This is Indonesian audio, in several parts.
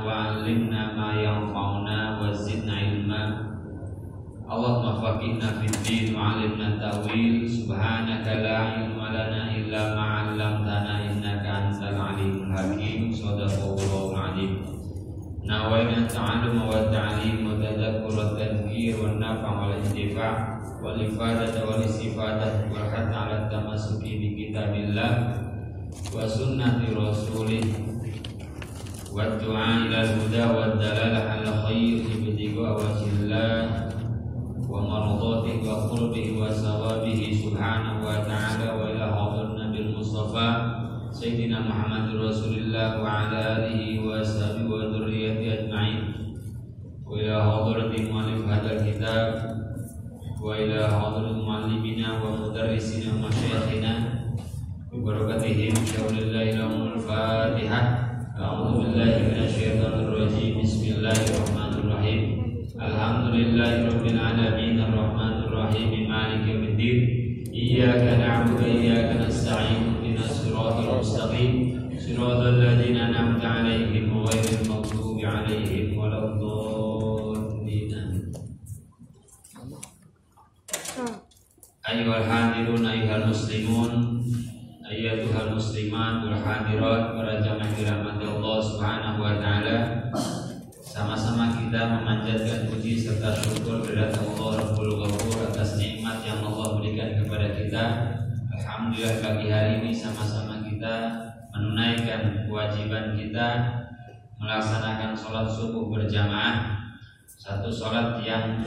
وعلمنا ما ينفعنا وزدنا علما اللهم فقهنا في الدين وعلمنا التأويل سبحانك لا علم لنا إلا ما علمتنا إنك أنت العليم الحكيم صدق الله العظيم نوينا التعلم والتعليم والتذكر والتذكير والنفع والانتفاع والإفادة والاستفادة والحث على التمسك بكتاب الله وسنة رسوله والدعاء إلى الهدى والدلالة على الخير ابتغاء وجه الله ومرضاته وقربه وثوابه سبحانه وتعالى وإلى حضرنا بالمصطفى سيدنا محمد رسول الله وعلى آله وصحبه وذريته أجمعين وإلى حضرة مؤلف هذا الكتاب وإلى حضرة معلمنا ومدرسنا ومشايخنا ببركاتهم شاول الله لهم الفاتحة أعوذ بالله من الشيطان الرجيم بسم الله الرحمن الرحيم الحمد لله رب العالمين الرحمن الرحيم مالك يوم الدين إياك نعبد وإياك نستعين اهدنا الصراط المستقيم صراط الذين أنعمت عليهم غير المغضوب عليهم ولا الضالين أيها الحاضرون أيها المسلمون أيتها المسlimat wal hadirat para jamaah dirahmati Allah Subhanahu wa taala. Sama-sama kita memanjatkan puji serta syukur kepada Allah Rabbul Ghafur atas nikmat yang Allah berikan kepada kita. Alhamdulillah pagi hari ini sama-sama kita menunaikan kewajiban kita melaksanakan sholat subuh berjamaah. Satu sholat yang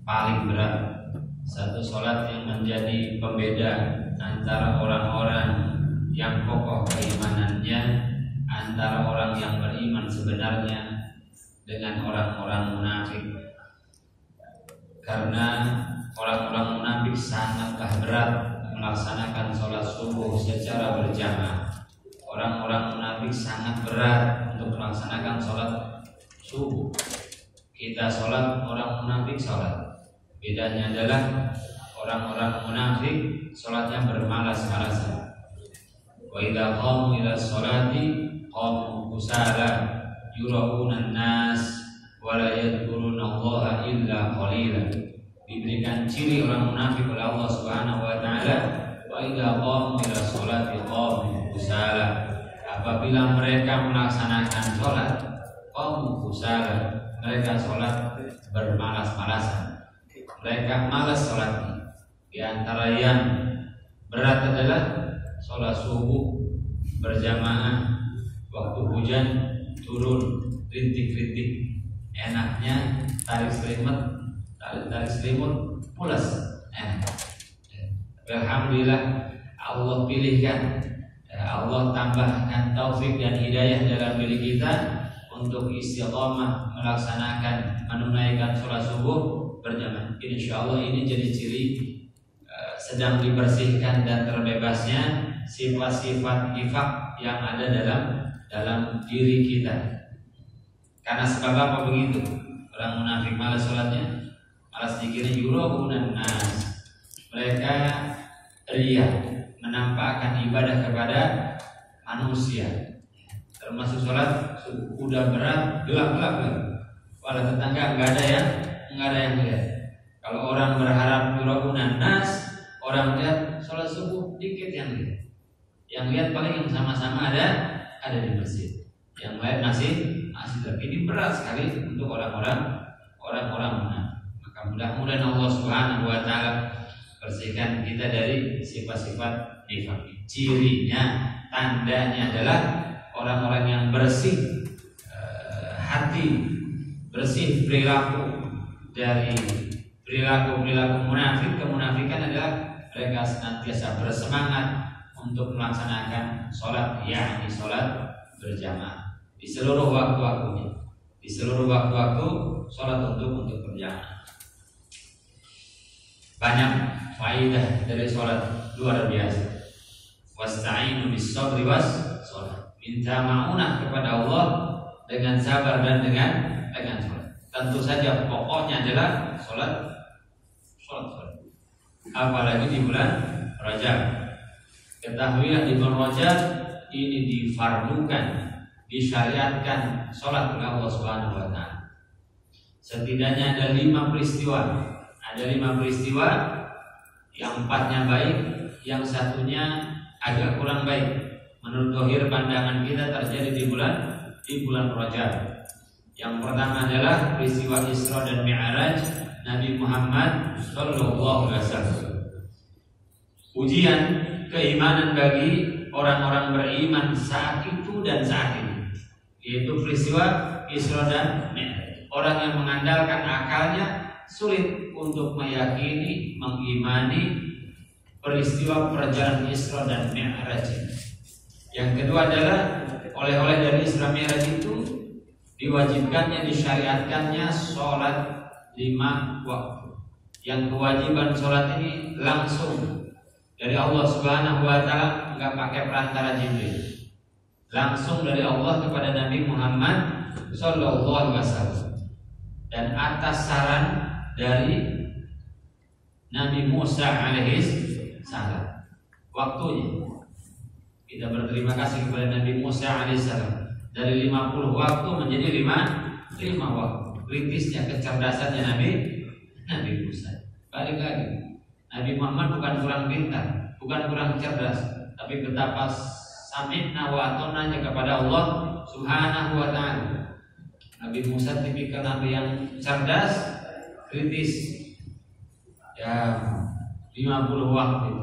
paling berat, satu sholat yang menjadi pembeda antara orang-orang yang kokoh keimanannya, antara orang yang beriman sebenarnya dengan orang-orang munafik. Karena orang-orang munafik sangatlah berat melaksanakan sholat subuh secara berjamaah. Orang-orang munafik sangat berat untuk melaksanakan sholat subuh. Kita sholat, orang munafik sholat. Bedanya adalah orang-orang munafik sholatnya bermalas-malasan. Wa idza qamu ila sholati qamu kusala yura'una an-nas wa la yadhkuruna Allaha illa qalila. Diberikan ciri orang munafik oleh Allah Subhanahu wa taala, wa idza qamu ila sholati qamu kusala. Apabila mereka melaksanakan sholat qamu kusala, mereka sholat bermalas-malasan. Mereka malas sholatnya. Di antara yang berat adalah sholat subuh berjamaah waktu hujan turun rintik-rintik. Enaknya tarik selimut pulas enak. Alhamdulillah Allah pilihkan, Allah tambahkan taufik dan hidayah dalam diri kita untuk istiqamah melaksanakan menunaikan sholat subuh berjamaah. Insyaallah ini jadi ciri sedang dibersihkan dan terbebasnya sifat-sifat nifaq yang ada dalam diri kita. Karena sebab apa begitu? Orang munafik malas sholatnya, malas dikira yura'unan nas. Mereka riya, menampakkan ibadah kepada manusia. Termasuk sholat udah berat, gelap-gelap. Walau tetangga enggak ada yang lihat. Kalau orang berharap yura'unan nas, orang lihat sholat subuh dikit yang lihat. Yang lihat paling yang sama-sama ada di masjid. Yang lain masih tapi ini berat sekali untuk orang-orang munafik. Maka mudah-mudahan Allah Subhanahu wa taala bersihkan kita dari sifat-sifat nifaq. Cirinya, tandanya adalah orang-orang yang bersih hati, bersih perilaku dari perilaku munafik. Kemunafikan adalah mereka senantiasa bersemangat untuk melaksanakan sholat, yakni sholat berjamaah di seluruh waktu-waktunya. Di seluruh waktu-waktu sholat untuk berjamaah. Banyak faidah dari sholat, luar biasa. Wasta'inu bis-sabri was-sholat. Minta ma'unah kepada Allah dengan sabar dan dengan sholat. Tentu saja pokoknya adalah sholat. Apalagi di bulan Rajab. Ketahuilah di bulan Rajab ini difardukan disyariatkan sholat oleh Allah Subhanahu wa Ta'ala. Setidaknya ada 5 peristiwa. Ada 5 peristiwa, yang 4-nya baik, yang 1-nya agak kurang baik. Menurut zahir pandangan kita terjadi di bulan Rajab. Yang pertama adalah peristiwa Isra dan Mi'raj Nabi Muhammad sallallahu alaihi wasallam. Ujian keimanan bagi orang-orang beriman saat itu dan saat ini, yaitu peristiwa Isra dan Mi'raj. Orang yang mengandalkan akalnya sulit untuk meyakini, mengimani peristiwa perjalanan Isra dan Mi'raj. Yang kedua adalah oleh-oleh dari Isra Mi'raj itu diwajibkannya, disyariatkannya sholat 5 waktu. Yang kewajiban sholat ini langsung dari Allah Subhanahu wa Ta'ala, enggak pakai perantara Jibril, langsung dari Allah kepada Nabi Muhammad sallallahu alaihi wasallam, dan atas saran dari Nabi Musa alaihi salam. Waktunya kita berterima kasih kepada Nabi Musa alaihi salam, dari 50 waktu menjadi 5 waktu. Kritisnya kecerdasannya Nabi Musa. Balik lagi, Nabi Muhammad bukan kurang pintar, bukan kurang cerdas, tapi betapa sami'na wa atonanya kepada Allah Subhanahu wa Ta'ala. Nabi Musa tipikal Nabi yang cerdas, kritis. Ya, 50 waktu.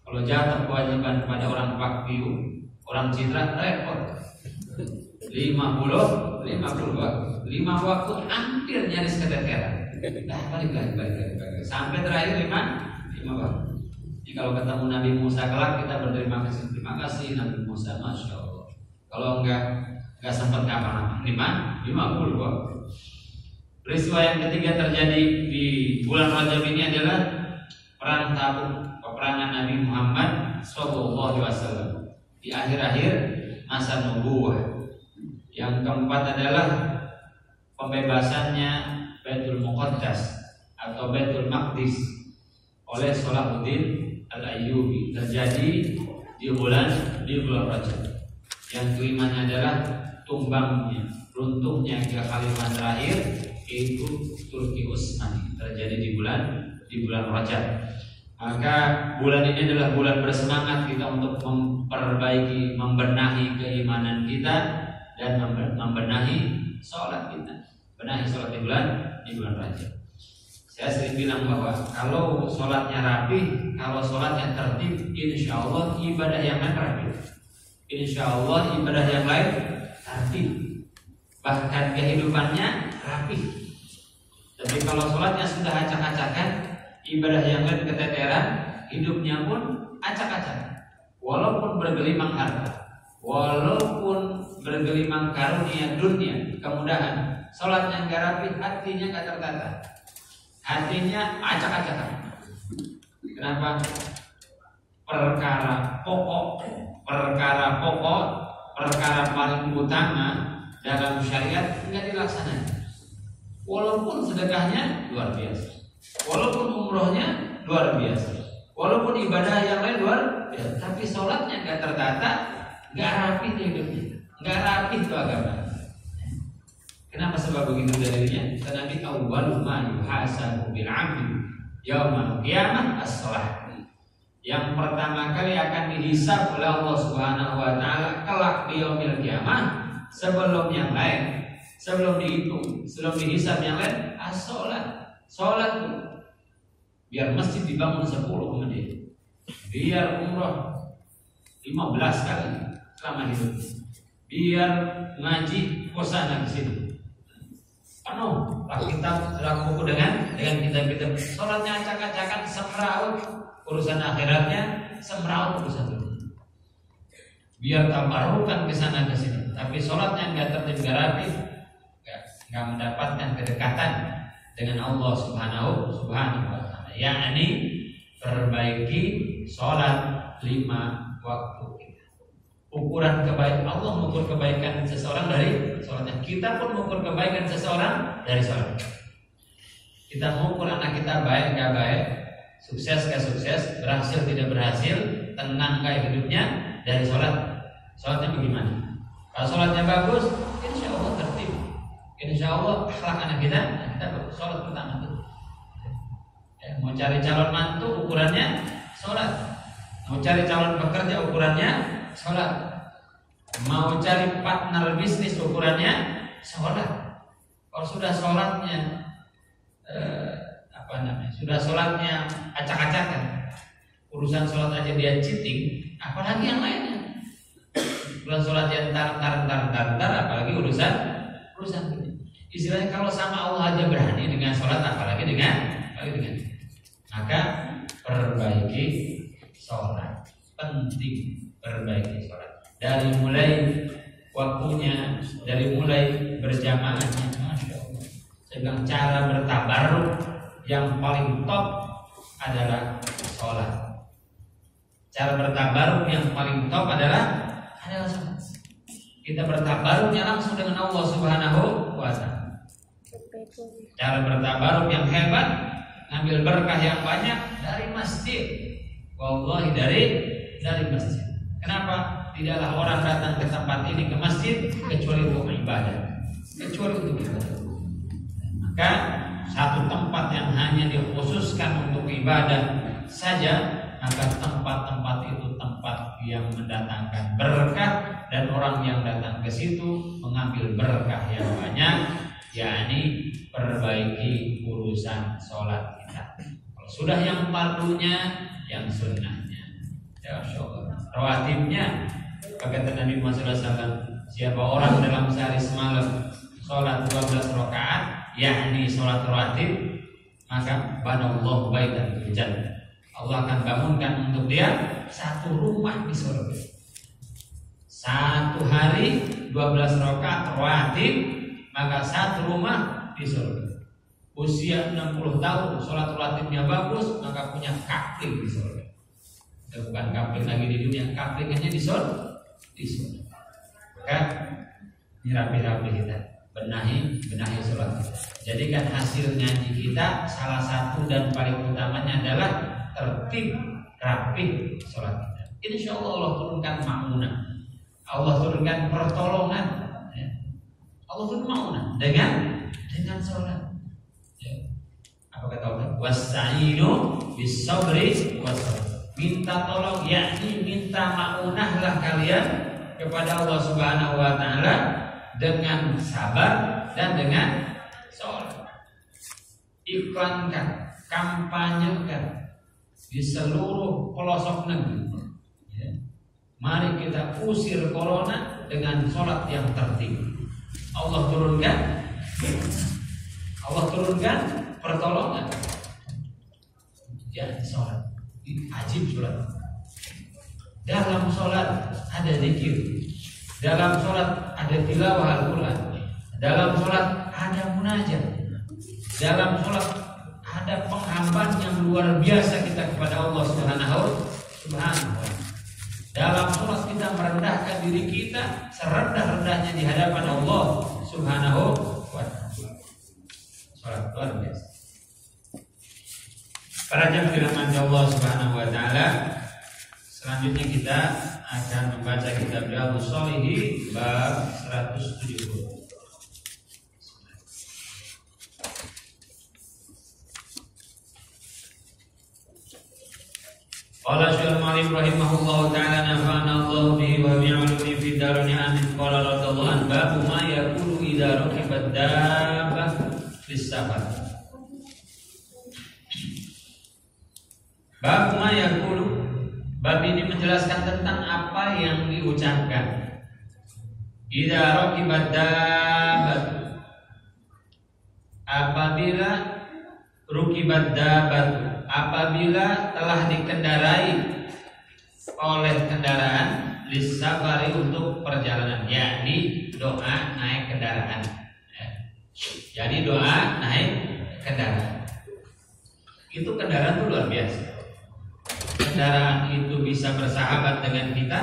Kalau jatuh kewajiban kepada orang faktiu, orang citra, repot. 50 waktu. 5 waktu hampir nyaris keteteran. Balik lagi. Sampai terakhir 5 waktu. Jadi kalau ketemu Nabi Musa kelak, kita berterima kasih. Terima kasih Nabi Musa, Masya Allah. Kalau enggak sempat kapan-kapan. 50 waktu. Peristiwa yang ketiga terjadi di bulan Rajab ini adalah perang Tabuk, peperangan Nabi Muhammad sallallahu alaihi wasallam di akhir-akhir masa nubuwah. Yang keempat adalah pembebasannya Baitul Muqaddas atau Baitul Maqdis oleh Salahuddin Al-Ayyubi, terjadi di bulan Rajab. Yang kelimanya adalah tumbangnya, runtuhnya kekhalifahan terakhir, yaitu Turki Utsmani, terjadi di bulan Rajab. Maka bulan ini adalah bulan bersemangat kita untuk memperbaiki, membenahi keimanan kita dan membenahi sholat kita. Benahi sholat di bulan Rajab. Saya sering bilang bahwa kalau sholatnya rapi, kalau sholatnya tertib, insya Allah ibadah yang lain rapi. Insya Allah ibadah yang lain tertib. Bahkan kehidupannya rapi. Tapi kalau sholatnya sudah acak-acakan, ibadah yang lain keteteran, hidupnya pun acak-acakan. Walaupun bergelimang harta, walaupun bergelimang karunia dunia, kemudahan, sholatnya nggak rapi, hatinya nggak tertata, hatinya acak-acakan. Kenapa? Perkara pokok, perkara paling utama dalam syariat nggak dilaksanakan. Walaupun sedekahnya luar biasa, walaupun umrohnya luar biasa, walaupun ibadah yang lain luar biasa, tapi sholatnya nggak tertata, nggak rapi hidupnya, nggak rapi itu agama. Kenapa sebab begitu dalilnya? Karena Nabi awwalu ma yuhasabu bil 'abdi yaumal qiyamah as-shalah. Yang pertama kali akan dihisab oleh Allah Subhanahu wa Ta'ala kelak di yaumil qiyamah, sebelum yang lain, sebelum dihitung, sebelum dihisab yang lain, as-shalah. Salat dulu. Biar masjid dibangun 10 kemudian, biar umrah 15 kali selama hidup, biar ngaji kosana ke sini penuh kita dalam buku dengan kitab-kitab. Sholatnya acak-acakan, semeraut urusan akhiratnya, semeraut urusan dunia. Biar tabarukan ke sana ke sini, tapi sholatnya nggak tertib, nggak rapi, nggak mendapatkan kedekatan dengan Allah Subhanahu wa Ta'ala. Yakni perbaiki sholat 5 waktu. Ukuran kebaikan, Allah mengukur kebaikan seseorang dari sholatnya. Kita pun mengukur kebaikan seseorang dari sholat. Kita mengukur anak kita baik gak baik, sukses gak sukses, berhasil tidak berhasil, tenang gak hidupnya dari sholat. Sholatnya bagaimana? Kalau sholatnya bagus, insya Allah tertib. Insya Allah akhlak anak kita sholat pertama itu. Ya, mau cari calon mantu ukurannya sholat. Mau cari calon pekerja ukurannya sholat. Mau cari partner bisnis ukurannya sholat. Kalau sudah sholatnya sudah sholatnya acak-acakan, urusan sholat aja dia cheating, apalagi yang lainnya. Bukan sholat yang tar, apalagi urusan ini. Istilahnya kalau sama Allah aja berani dengan sholat, apalagi dengan maka perbaiki sholat, penting perbaiki sholat. Dari mulai waktunya, dari mulai berjamaahnya, masya Allah. Saya bilang cara bertabaruk yang paling top adalah sholat. Cara bertabaruk yang paling top adalah sholat. Kita bertabaruknya langsung dengan Allah Subhanahu wa Ta'ala. Cara bertabaruk yang hebat, ngambil berkah yang banyak dari masjid. Wallahi dari masjid. Kenapa? Tidaklah orang datang ke tempat ini, ke masjid, kecuali untuk ibadah, kecuali untuk ibadah. Maka satu tempat yang hanya dikhususkan untuk ibadah saja, maka tempat-tempat itu tempat yang mendatangkan berkah, dan orang yang datang ke situ mengambil berkah yang banyak, yakni perbaiki urusan sholat kita. Kalau sudah yang fardunya, yang sunnahnya, ya Allah. Rawatibnya, kata Nabi Muhammad SAW, siapa orang dalam sehari semalam sholat 12 rakaat, yakni sholat rawatib, maka banallahu baitan fil jannah. Allah akan bangunkan untuk dia satu rumah di surga. Satu hari 12 rakaat rawatib, maka satu rumah di surga. Usia 60 tahun sholat rawatibnya bagus, maka punya kapling di surga. Bukan kapling lagi di dunia, kaplingannya di surga. Maka rapi-rapi kita, benahi sholat kita. Jadikan hasil ngaji kita salah satu dan paling utamanya adalah tertib rapi sholat kita. Insya Allah Allah turunkan ma'unah, Allah turunkan pertolongan, ya. Allah turunkan ma'unah dengan sholat. Ya. Apa kata Allah? Wasta'inu bis-sabri was-sabar. Minta tolong, yakni minta ma'unahlah kalian kepada Allah Subhanahu wa Ta'ala dengan sabar dan dengan sholat. Iklankan, kampanyekan di seluruh pelosok negeri, ya. Mari kita usir corona dengan sholat yang tertib. Allah turunkan pertolongan, ya, sholat. Ajib sholat. Dalam sholat ada zikir, dalam sholat ada tilawah Al-Quran, dalam sholat ada munajat, dalam sholat ada penghambaan yang luar biasa kita kepada Allah Subhanahu wa Ta'ala. Dalam sholat kita merendahkan diri kita serendah-rendahnya di hadapan Allah Subhanahu wa Ta'ala. Sholat luar biasa. Para jamaah dirahmati Allah Subhanahu wa Ta'ala, selanjutnya kita akan membaca kitab Riyadhus Shalihin bab 170. Qala Syekh Malik rahimahullahu ta'ala nafa'ana Allah bihi wa bi'ulumi fid darin amin. Qala radhiyallahu an babu ma yaqulu idza rakibat dabbah fis safar. Bab ma yaqulu, bab ini menjelaskan tentang apa yang diucapkan idza rakibat dabbah, apabila rukibat dabbah, apabila telah dikendarai oleh kendaraan lisafari untuk perjalanan, yakni doa naik kendaraan, ya. Jadi doa naik kendaraan itu, kendaraan itu luar biasa. Kendaraan itu bisa bersahabat dengan kita,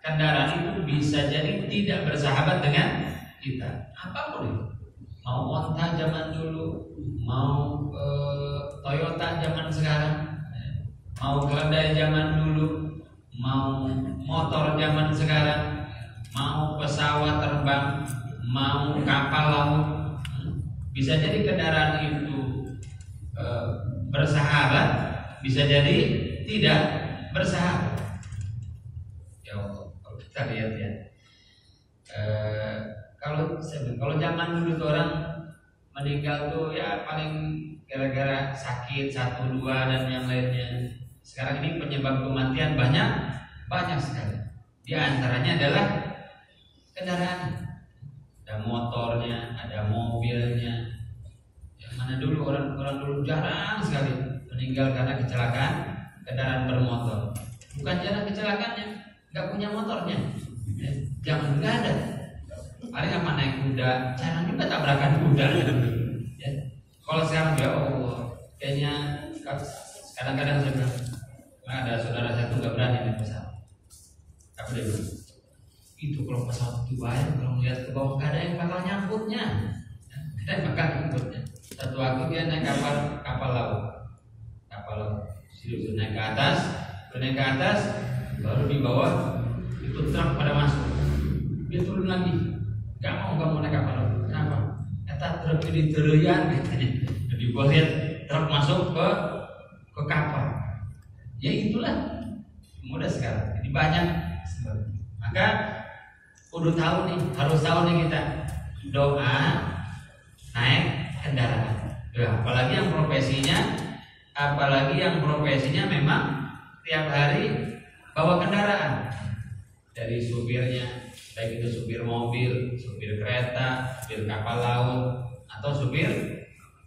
kendaraan itu bisa jadi tidak bersahabat dengan kita. Apapun itu, mau Honda zaman dulu, mau Toyota zaman sekarang, mau Hyundai zaman dulu, mau motor zaman sekarang, mau pesawat terbang, mau kapal laut. Bisa jadi kendaraan itu bersahabat, bisa jadi tidak bersahabat. Ya Allah, kalau kita lihat ya, kalau zaman dulu tuh orang meninggal tuh ya paling gara-gara sakit 1, 2 dan yang lainnya. Sekarang ini penyebab kematian banyak sekali. Di antaranya adalah kendaraan. Ada motornya, ada mobilnya. Yang mana dulu orang dulu jarang sekali meninggal karena kecelakaan kendaraan bermotor. Bukan jarang kecelakaannya, nggak punya motornya. Jangan nggak ada. Paling apa naik kuda, jarang juga tabrakan kuda. Ya. Kalau sekarang ya Allah, kayaknya kadang-kadang saya bilang, ada saudara saya tuh nggak berani naik pesawat. Tapi dia bilang, itu kalau pesawat itu bahaya, kalau melihat ke bawah nggak ada yang bakal nyangkutnya. Ada yang bakal nyangkutnya. Satu waktu dia naik kapal laut. Serius naik ke atas, baru di bawah itu truk pada masuk. Dia turun lagi, nggak mau naik kapal laut. Kenapa? Kata truk ini teruyan katanya. Jadi gua lihat truk masuk ke kapal. Ya itulah mudah sekarang. Jadi banyak. Maka harus tahu nih kita doa naik kendaraan. Apalagi yang profesinya memang tiap hari bawa kendaraan, dari supirnya, baik itu supir mobil, supir kereta, supir kapal laut, atau supir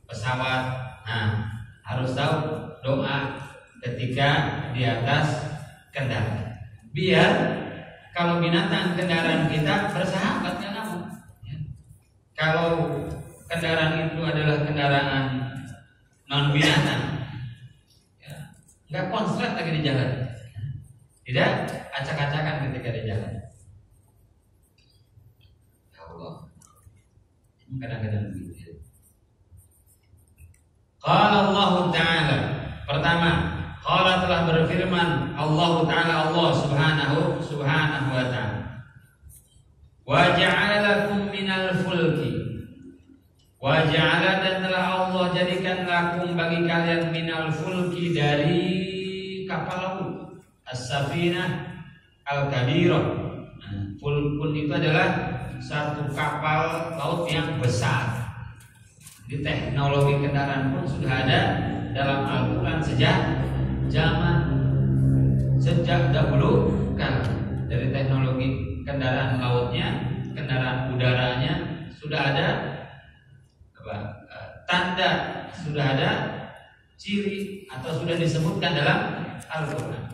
pesawat. Nah, harus tahu doa ketika di atas kendaraan, biar kalau binatang kendaraan kita bersahabat kan kamu. Ya. Kalau kendaraan itu adalah kendaraan non binatang, ya, nggak konslet lagi di jalan, tidak acak-acakan ketika di jalan. Ya Allah, kadang-kadang begitu. Qala Allah Ta'ala, pertama, qala telah berfirman Allah Ta'ala, Allah subhanahu wa ta'ala, wa ja'ala lakum minal fulki, wa ja'ala, dan telah Allah jadikan lakum bagi kalian minal fulki, dari kapal laut, as-safinah al-kabirah. Fulkun itu adalah satu kapal laut yang besar. Di teknologi kendaraan pun sudah ada dalam Al-Quran sejak dahulu kala. Dari teknologi kendaraan lautnya, kendaraan udaranya sudah ada tanda, sudah ada ciri atau sudah disebutkan dalam Al-Quran.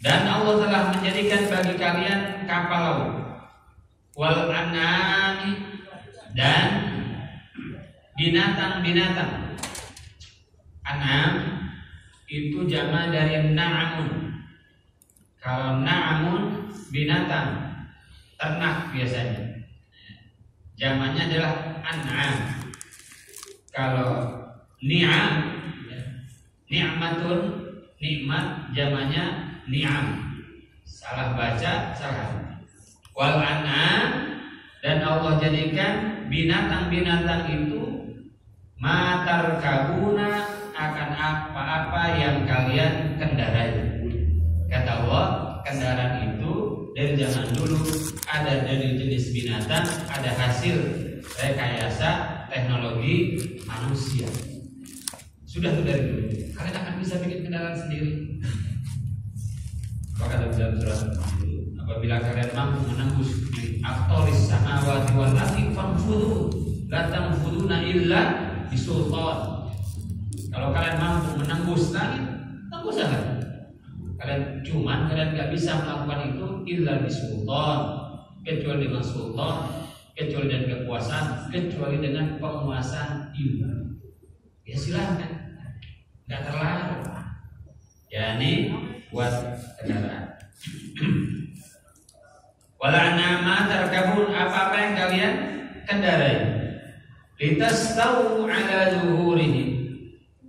Dan Allah telah menjadikan bagi kalian kapal laut, wal an'ami, dan binatang-binatang. An'am itu jama dari na'amun. Kalau na'amun binatang ternak biasanya, jamannya adalah an'am. Kalau ni'am, ni'matun, nikmat, jamannya ni'am. Salah baca, salah. Wal an'am, dan Allah jadikan binatang-binatang itu matar kabuna, akan apa-apa yang kalian kendarai. Kata Allah, kendaraan itu dari zaman dulu ada dari jenis binatang, ada hasil rekayasa teknologi manusia. Sudah tuh dari dulu. Kalian akan bisa bikin kendaraan sendiri. Maka dalam surat apabila kalian mampu menembus di aqtaris samawati wal ardi fanfudu la tanfuduna illa bisultan. Kalau kalian mampu menembus langit, tembus saja. Kalian nggak bisa melakukan itu illa bisultan, kecuali dengan sultan, kecuali dengan kekuasaan, kecuali dengan penguasaan ilmu. Ya silahkan, nggak terlarang. Ya ini buat kendaraan. Wala'na ma tarkabun, apa-apa yang kalian kendarai, litastawu ala zuhurihi,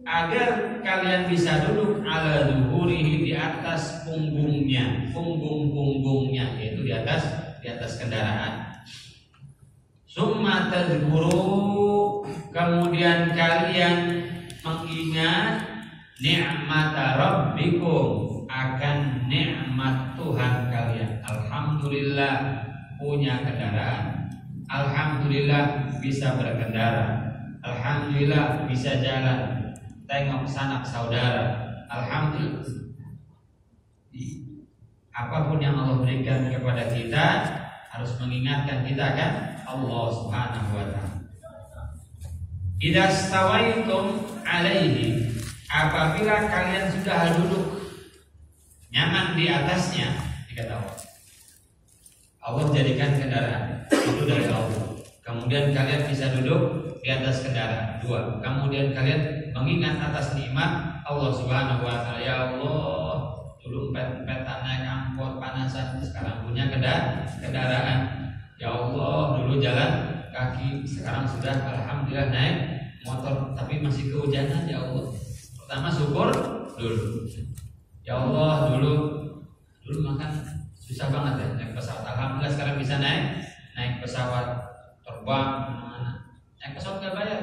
agar kalian bisa duduk ala zuhurihi, di atas punggungnya, punggung-punggungnya, yaitu di atas kendaraan. Summa tadhkuru, kemudian kalian mengingat ni'mata rabbikum, akan nikmat Tuhan kalian. Alhamdulillah punya kendaraan, alhamdulillah bisa berkendara, alhamdulillah bisa jalan, tengok sanak saudara, alhamdulillah. Apapun yang Allah berikan kepada kita harus mengingatkan kita kan Allah Subhanahu wa ta'ala. Idza stawaitum alaihi, apabila kalian sudah duduk nyaman di atasnya, dikata Allah jadikan kendaraan itu dari Allah. Kemudian kalian bisa duduk di atas kendaraan. 2. Kemudian kalian mengingat atas nikmat Allah Subhanahu wa ta'ala. Ya Allah, dulu empet-empetan naik angkot panasan, sekarang punya kendaraan. Ya Allah, dulu jalan kaki, sekarang sudah alhamdulillah naik motor, tapi masih kehujanan. Ya Allah, pertama syukur dulu. Ya Allah, dulu makan susah banget ya naik pesawat. Alhamdulillah sekarang bisa naik pesawat, terbang kemana-mana. Naik pesawat nggak bayar.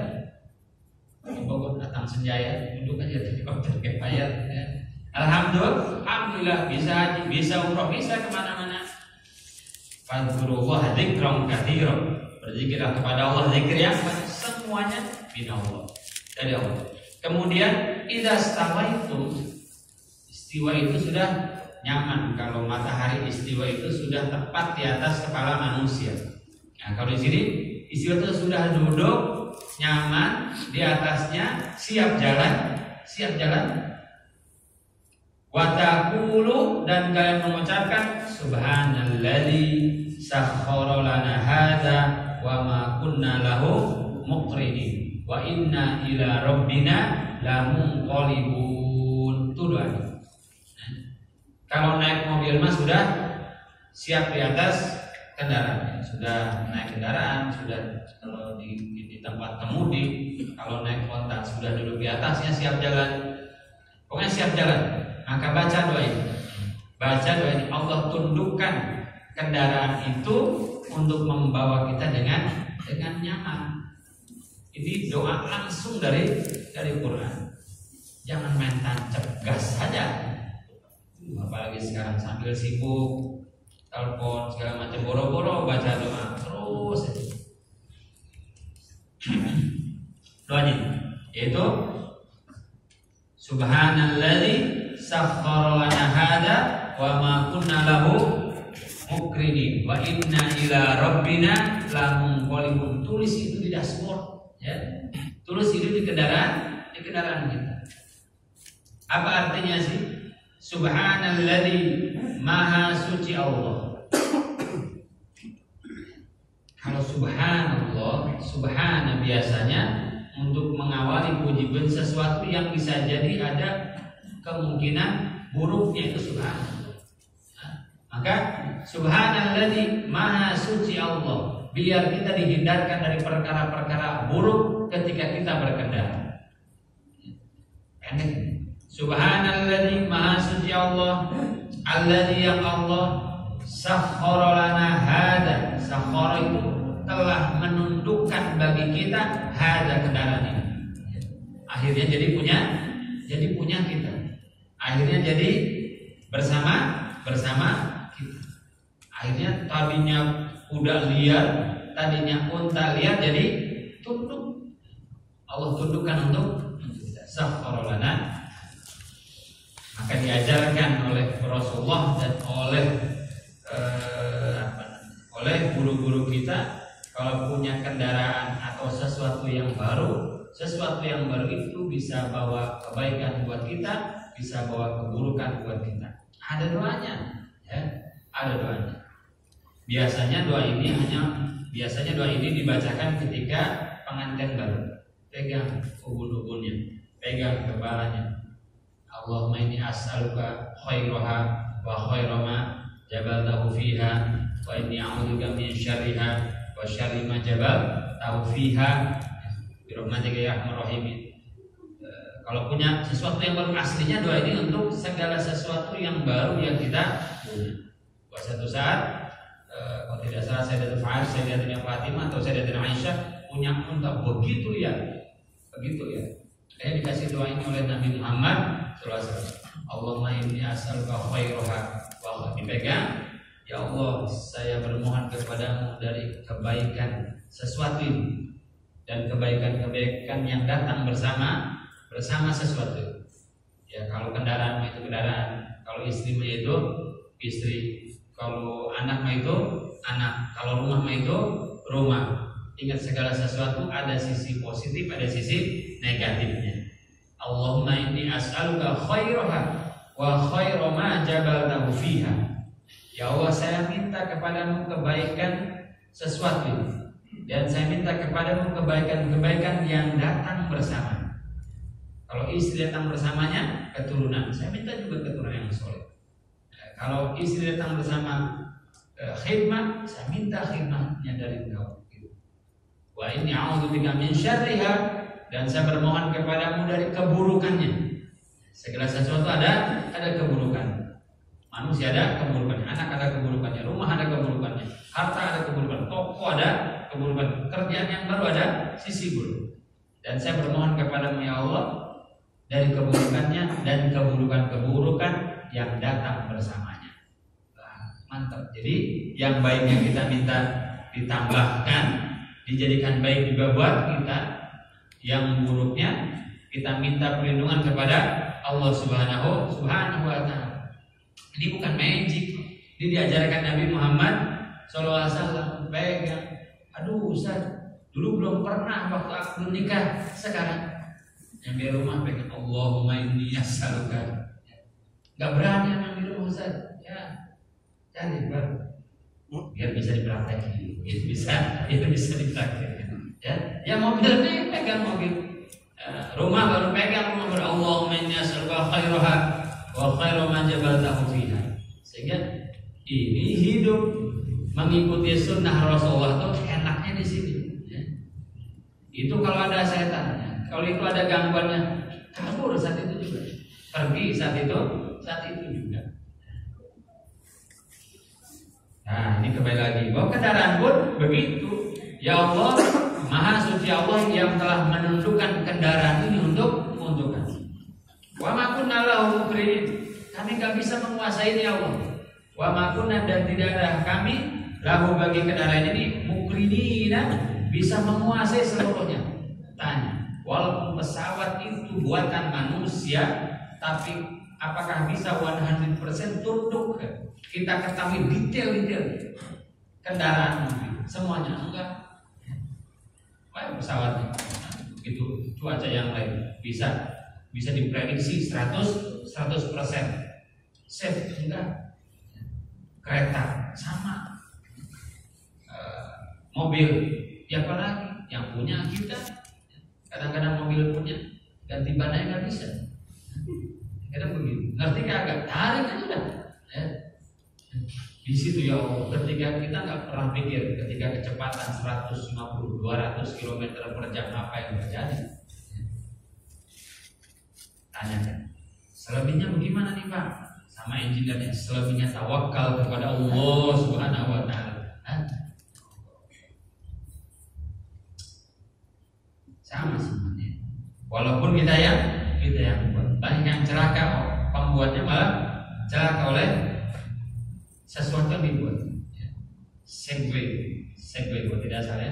Di Bogor datang Senjaya, duduk aja di hotel nggak bayar. Ya. Alhamdulillah bisa haji, bisa umroh, bisa kemana-mana. Fadhkurullah dzikran katsiran, berzikirlah kepada Allah zikir yang banyak, semuanya binallah, dari Allah. Kemudian idza stawaitum, istiwa itu sudah nyaman. Kalau matahari istiwa itu sudah tepat di atas kepala manusia. Nah, kalau di sini istiwa itu sudah duduk nyaman di atasnya, siap jalan. Wa taqulu, dan kalian mengucapkan subhanalladzi sakhkhara lana hadza wa ma kunna lahu muqrinin wa inna ila rabbina lamunqalibun. Itu doa. Kalau naik mobil mas sudah siap di atas kendaraan, sudah naik kendaraan, sudah kalau di tempat kemudi, kalau naik kota sudah duduk di atasnya, siap jalan. Pokoknya siap jalan. Maka baca doa ini. Allah tundukkan kendaraan itu untuk membawa kita dengan nyaman. Ini doa langsung dari Quran. Jangan main tancap gas saja. Apalagi sekarang sambil sibuk telepon segala macam, boro-boro baca doa terus. Doanya yaitu subhanalladzi sakhkhara lana hadza wa ma kunna lahu muqrinin wa inna ila rabbina lamunqalibun. Tulis itu di dashboard, ya. Tulis itu di kendaraan kita. Apa artinya sih? Subhanalladzi, maha suci Allah. Kalau subhanallah, subhana biasanya untuk mengawali puji sesuatu yang bisa jadi ada kemungkinan buruknya, itu subhanallah. Maka subhanalladzi, maha suci Allah, biar kita dihindarkan dari perkara-perkara buruk ketika kita berkendara. Pendek. Subhanalladzi, maha suci Allah, alladzi, yang Allah sakhkhara lana hadza. Sakhkhara itu telah menundukkan bagi kita hadza, kendaraan ini. Akhirnya jadi punya kita. Akhirnya jadi bersama kita. Akhirnya tadinya kuda liar, tadinya unta liar, jadi tunduk. Allah tundukkan untuk kita. Sakhkhara lana. Maka diajarkan oleh Rasulullah dan oleh guru-guru kita, kalau punya kendaraan atau sesuatu yang baru itu bisa bawa kebaikan buat kita, bisa bawa keburukan buat kita. Ada doanya, ya, ada doanya. Biasanya doa ini dibacakan ketika pengantin baru. Pegang ubun-ubunnya, pegang kepalanya. Allahumma inni as'aluka khairaha wa khairama jabaltahu fiha wa inni a'udzubika min syarriha wa syarri ma jabaltahu fiha bi rahmatika ya arhamar rahimin. Kalau punya sesuatu yang baru, aslinya doa ini untuk segala sesuatu yang baru yang kita punya. Buat satu saat, kalau tidak salah Sayyidatul Fatimah atau Sayyidatul Aisyah punya unta begitu ya. Saya dikasih doa ini oleh Nabi Muhammad SAW. Allahumma inni as'aluka khairaha wa dipegang. Ya Allah, saya bermohon kepadamu dari kebaikan sesuatu ini dan kebaikan-kebaikan yang datang bersama sesuatu. Ya, kalau kendaraan itu kendaraan, kalau istri itu istri, kalau anak itu anak, kalau rumah itu rumah. Ingat segala sesuatu ada sisi positif, ada sisi negatifnya. Allahumma inni as'aluka khairaha wa khaira ma jabaltahu fiha. Ya Allah, saya minta kepadamu kebaikan sesuatu dan saya minta kepadamu kebaikan-kebaikan yang datang bersama. Kalau istri datang bersamanya keturunan, saya minta juga keturunan yang soleh. Kalau istri datang bersama khidmat, saya minta khidmatnya dari engkau. Wa inni a'udzubika min syarriha, dan saya bermohon kepadamu dari keburukannya. Segala sesuatu ada keburukan. Manusia ada keburukannya, anak ada keburukannya, rumah ada keburukannya, harta ada keburukan, toko ada keburukan, kerjaan yang baru ada sisi buruk. Dan saya bermohon kepadamu ya Allah dari keburukannya dan keburukan-keburukan yang datang bersamanya. Mantap. Jadi yang baiknya kita minta ditambahkan, dijadikan baik juga buat kita. Yang buruknya kita minta perlindungan kepada Allah Subhanahu wa Ta'ala. Ini bukan magic. Ini diajarkan Nabi Muhammad SAW. Pegang. Aduh Ustaz, dulu belum pernah waktu aku belum nikah. Sekarang nyampe rumah pegang Allahumma inni as'aluka. Gak berani nyampe rumah Ustaz. Ya, cari biar bisa dipraktekin. Itu bisa dipraktekin. Ya mobil nih pegang mobil. Rumah baru pegang rumah baru Allahumma inni as'aluka khairaha wa khairu ma jabaltahu fiha. Sehingga ini hidup mengikuti sunnah Rasulullah itu enaknya di sini. Ya. Itu kalau ada setannya, kalau itu ada gangguannya, kabur saat itu juga, pergi saat itu juga. Nah ini kembali lagi bahwa kendaraan pun begitu. Ya Allah, Maha Suci Allah yang telah menundukkan kendaraan ini untuk kami. Wa ma kunna lahu muqrinin. Kami gak bisa menguasai ini Allah. Wa ma kunna, dan tidak ada kami lahu bagi kendaraan ini muqrinina, bisa menguasai seluruhnya. Tanya, walaupun pesawat itu buatan manusia, tapi apakah bisa 100% tunduk? Kita ketahui detail-detail kendaraan semuanya enggak. Baik pesawatnya, itu cuaca yang lain bisa diprediksi 100% safe enggak. Kereta sama, mobil, ya apalagi yang punya kita. Kadang-kadang mobil punya ganti bannya nggak bisa. Kadang begitu, ngerti kagak? Tarik aja udah. Ya. Di situ ya Allah, ketika kita nggak pernah pikir ketika kecepatan 150-200 km per jam apa yang terjadi. Tanyakan, selebihnya bagaimana nih Pak? Sama engineer-nya, selebihnya tawakal kepada Allah Subhanahu wa Ta'ala. Sama semuanya. Walaupun kita yang buat, banyak yang celaka, pembuatnya malah celaka oleh sesuatu yang dibuat. Segway buat tidak salah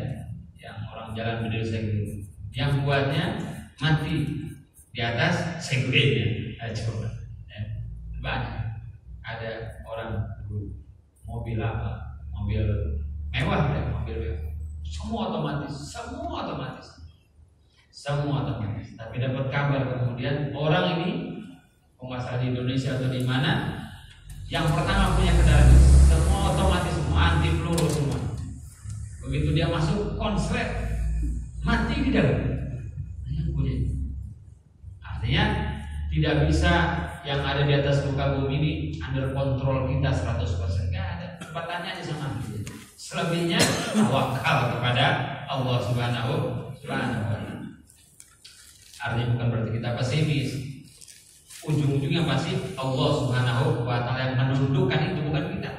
yang orang jalan berdiri segway, yang buatnya mati di atas segway-nya. Coba banyak ada orang mobil apa, mobil mewah, semua otomatis. Tapi dapat kabar kemudian orang ini masalah di Indonesia atau di mana yang pertama punya kendaraan semua otomatis, semua anti peluru semua. Begitu dia masuk konslet mati di dalam. Artinya tidak bisa yang ada di atas muka bumi ini under kontrol kita 100%. Enggak ada. Tanya aja sama kita. Selebihnya tawakal kepada Allah Subhanahu wa Ta'ala. Artinya bukan berarti kita pesimis. Ujung-ujungnya pasti Allah Subhanahu wa Ta'ala yang menundukkan itu, bukan kita.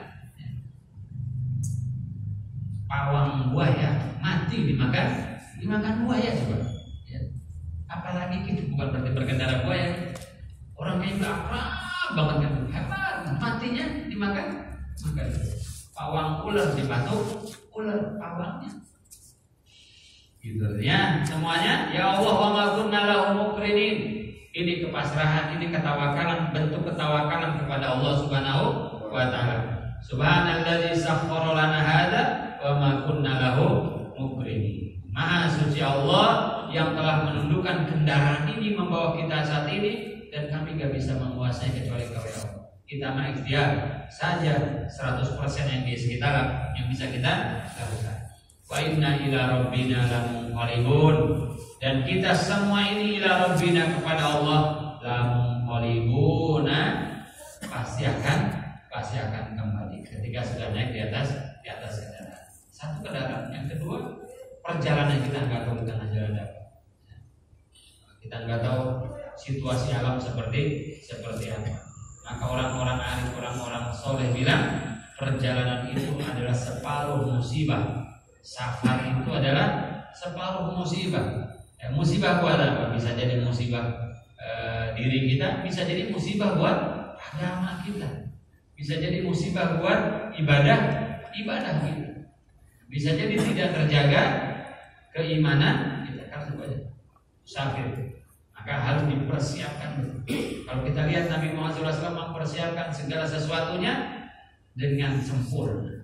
Pawang buaya mati dimakan buaya coba. Ya. Apalagi kita bukan berarti berkendara buaya. Orang kayak udah akrab banget kan, hebat, matinya dimakan. Pawang ular dipatuk, ular pawangnya. Gitu ya, semuanya ya Allah wa ma kunna lahu muqrinin. Ini kepasrahan, ini ketawakalan, bentuk ketawakalan kepada Allah Subhanahu wa Ta'ala. Subhanalladzi sakhkhara lana hadza wa ma kunna lahu muqrinin. Maha suci Allah yang telah menundukkan kendaraan ini membawa kita saat ini, dan kami gak bisa menguasai kecuali Kau ya Allah. Kita mah ikhtiar saja 100% yang bisa kita lakukan. Wa inna ila rabbina lamunqalibun, dan kita semua ini ila rabbina kepada Allah lamunqalibuna, pasti akan kembali ketika sudah naik di atas kendaraan. Satu kendaraan, yang kedua perjalanan kita nggak tahu di tengah jalan apa. Kita nggak tahu situasi alam seperti apa. Maka orang-orang arif, orang-orang soleh bilang perjalanan itu adalah separuh musibah. Safar itu adalah separuh musibah. Musibah buat apa? Bisa jadi musibah diri kita, bisa jadi musibah buat agama kita, bisa jadi musibah buat ibadah kita, bisa jadi tidak terjaga keimanan kita karena banyak musafir. Maka harus dipersiapkan. Kalau kita lihat Nabi Muhammad SAW mempersiapkan segala sesuatunya dengan sempurna.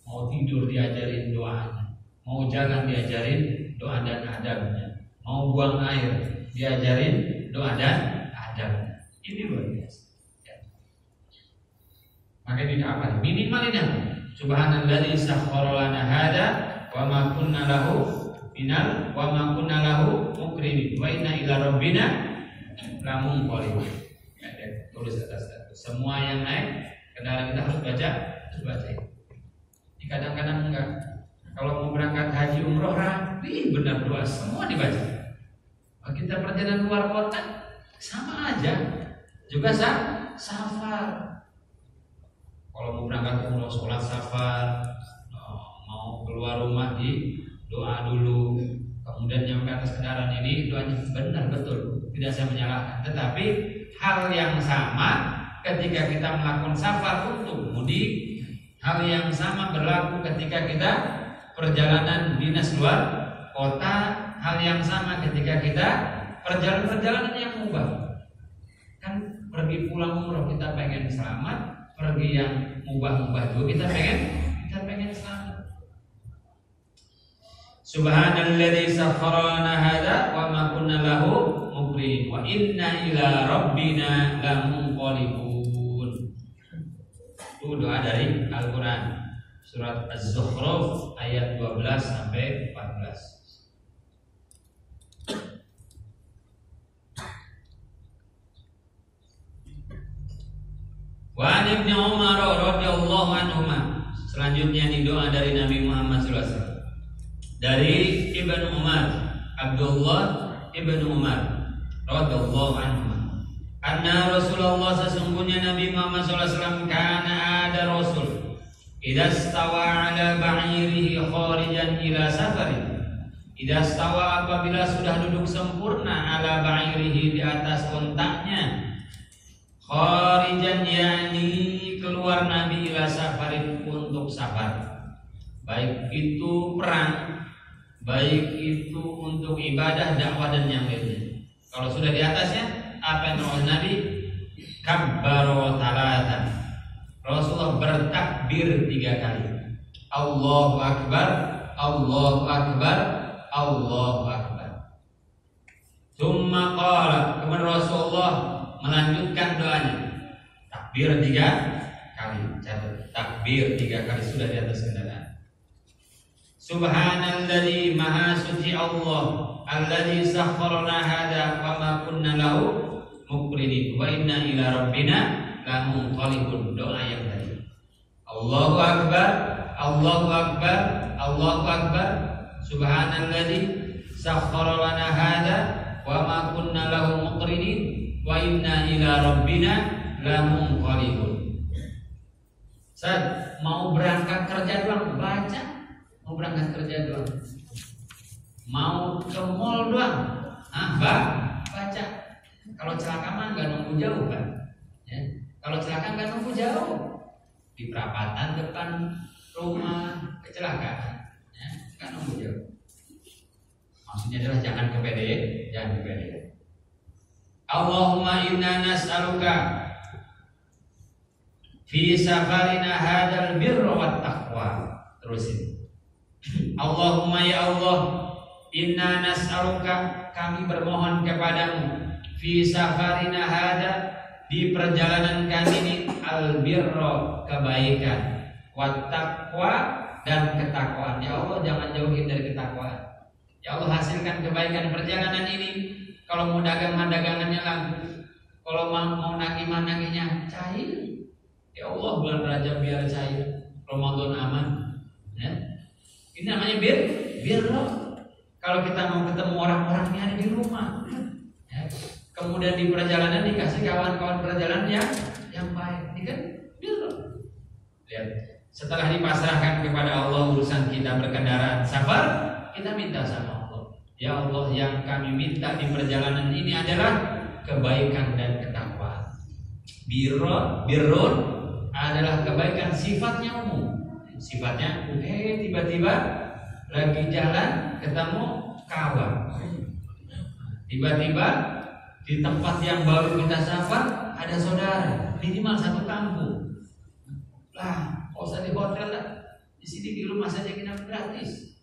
Mau tidur diajarin doanya, mau jalan diajarin doa dan adabnya, mau buang air diajarin doa dan adabnya. Ini luar biasa. Ya. Maka ini apa? Minimal ini apa? Subhanalladzi sakhkhara lana hadza wa ma kunna lahu minal wa ma kunna lahu muqrinin wa inna ila rabbina lamunqalibun. Ya, tulis atas itu. Semua yang naik kendaraan kita harus baca itu. Kadang-kadang enggak. Kalau mau berangkat haji umroh rapi benar doa semua dibaca. Kalau kita perjalanan luar kota sama aja, juga safar. Kalau mau berangkat umroh sholat safar, mau keluar rumah di doa dulu, kemudian nyampe atas kendaraan ini doanya benar betul, tidak saya menyalahkan. Tetapi hal yang sama ketika kita melakukan safar untuk mudik, hal yang sama berlaku ketika kita perjalanan dinas luar kota, hal yang sama ketika kita perjalanan yang mubah. Kan pergi pulang umroh kita pengen selamat, pergi yang mubah-mubah juga kita pengen selamat. Subhanalladzi sakhkhara lana hadza wa ma kunna lahu muqrinin wa inna ila rabbina lamunqalibun. Itu doa dari Al-Qur'an, surat Az-Zukhruf ayat 12 sampai 14. Wa an Ibnu Umar radhiyallahu anhuma. Selanjutnya di doa dari Nabi Muhammad SAW. Dari Ibnu Umar, Abdullah Ibnu Umar radhiyallahu anhuma. Anna Rasulullah, sesungguhnya Nabi Muhammad SAW kana ada Rasul idza stawa ala ba'irihi kharijan ila safarin. Idza stawa, apabila sudah duduk sempurna, ala ba'irihi, di atas ontaknya, kharijan yakni keluar Nabi ila safarin, untuk safar, baik itu perang, baik itu untuk ibadah, dakwah dan yang lainnya. Kalau sudah di atasnya, apa yang oleh Nabi? Kabbaro talatan, Rasulullah bertakbir 3 kali. Allahu Akbar, Allahu Akbar, Allahu Akbar. Tsumma qala, kemudian Rasulullah melanjutkan doanya. Takbir 3 kali. Catat, takbir 3 kali sudah di atas kendaraan. Subhanalladzi, maha suci Allah, alladzi sakhkhara lana hadza wa ma kunna lahu muqrinin wa inna ila rabbina lamunqalibun. Doa yang tadi. Allahu Akbar, Allahu Akbar, Allahu Akbar. Subhanalladzi sakhkhara lana hadza wa ma kunna lahu muqrinin wa inna ila rabbina lamunqalibun. Saat mau berangkat kerja doang baca, mau berangkat kerja doang, mau ke mall doang, baca. Kalau celaka mah nggak nunggu jauh kan? Ya. Kalau celaka nggak nunggu jauh, di perapatan depan rumah kecelakaan, ya, nggak nunggu jauh. Maksudnya adalah jangan kepede, jangan kepede. Allahumma inna nas'aluka fi safarina hadzal birra wat taqwa. Terusin. Allahumma ya Allah, inna nas'aluka, kami bermohon kepadamu, fi safarina hadza, di perjalanan kami ini, al birra, kebaikan, wat taqwa, dan ketakwaan. Ya Allah, jangan jauhin dari ketakwaan. Ya Allah, hasilkan kebaikan perjalanan ini. Kalau mau dagang dagangannya laku, kalau mau nagih-nagihnya cair. Ya Allah, bulan Rajab biar cair, Ramadan aman. Ya. Ini namanya birra. Kalau kita mau ketemu orang-orang yang ada di rumah, ya. Kemudian di perjalanan dikasih kawan-kawan perjalanan yang baik, ini kan birra. Lihat, setelah dipasrahkan kepada Allah urusan kita berkendaraan safar, kita minta sama Allah, ya Allah, yang kami minta di perjalanan ini adalah kebaikan dan ketakwaan. Birrun adalah kebaikan sifatnya umum. Sifatnya tiba-tiba lagi jalan ketemu kawan, tiba-tiba di tempat yang baru kita safar ada saudara, minimal satu kampung. Lah, nggak usah di hotel lah, di sini di rumah saja kita gratis.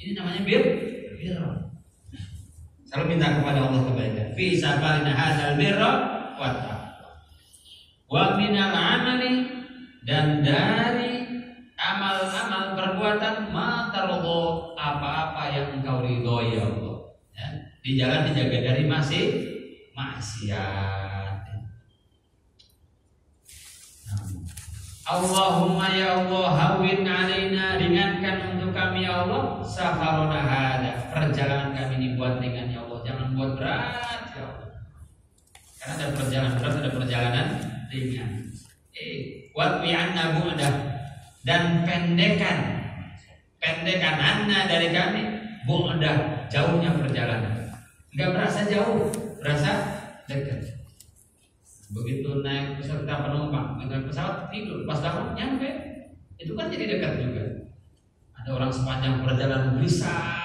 Ini namanya birra. Selalu minta kepada Allah kebaikan. Fi safarina hadzal birra wat taqwa. Wa minal amali, dan dari amal-amal perbuatan, ma tardo, apa-apa yang engkau ridhoi ya Allah. Ya, di jalan dijaga dari maksiat. Allahumma ya Allah, hawwin alaina, ringankan untuk kami ya Allah, safarona hada, perjalanan kami ini buat ringan ya Allah, jangan buat berat ya Allah. Karena ada perjalanan berat, ada perjalanan ringan. Watwi anna bu'da, dan pendekan anna dari kami, bu'da, jauhnya perjalanan. Enggak berasa jauh, berasa dekat. Begitu naik peserta penumpang, naik pesawat tidur, pas bangun nyampe, itu kan jadi dekat juga. Ada orang sepanjang perjalanan gelisah,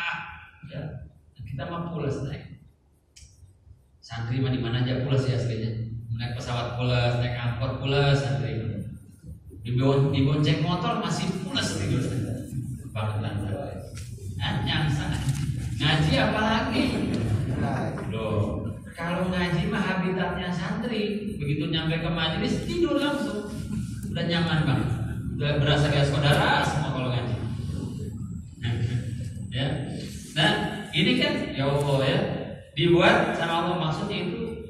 ya, kita mah pulas naik. Santri mah di mana aja pulas ya aslinya. Naik pesawat pulas, naik angkot pulas, santri. Dibonceng motor masih pulas tidur. Bangetan. Nyangsa. Ngaji apalagi? Loh. Kalau ngaji mah habitatnya santri, begitu nyampe ke majelis tidur langsung, udah nyaman banget, udah berasa kayak saudara semua kalau ngaji. Ya, nah ini kan ya Allah ya, dibuat sama Allah, maksudnya itu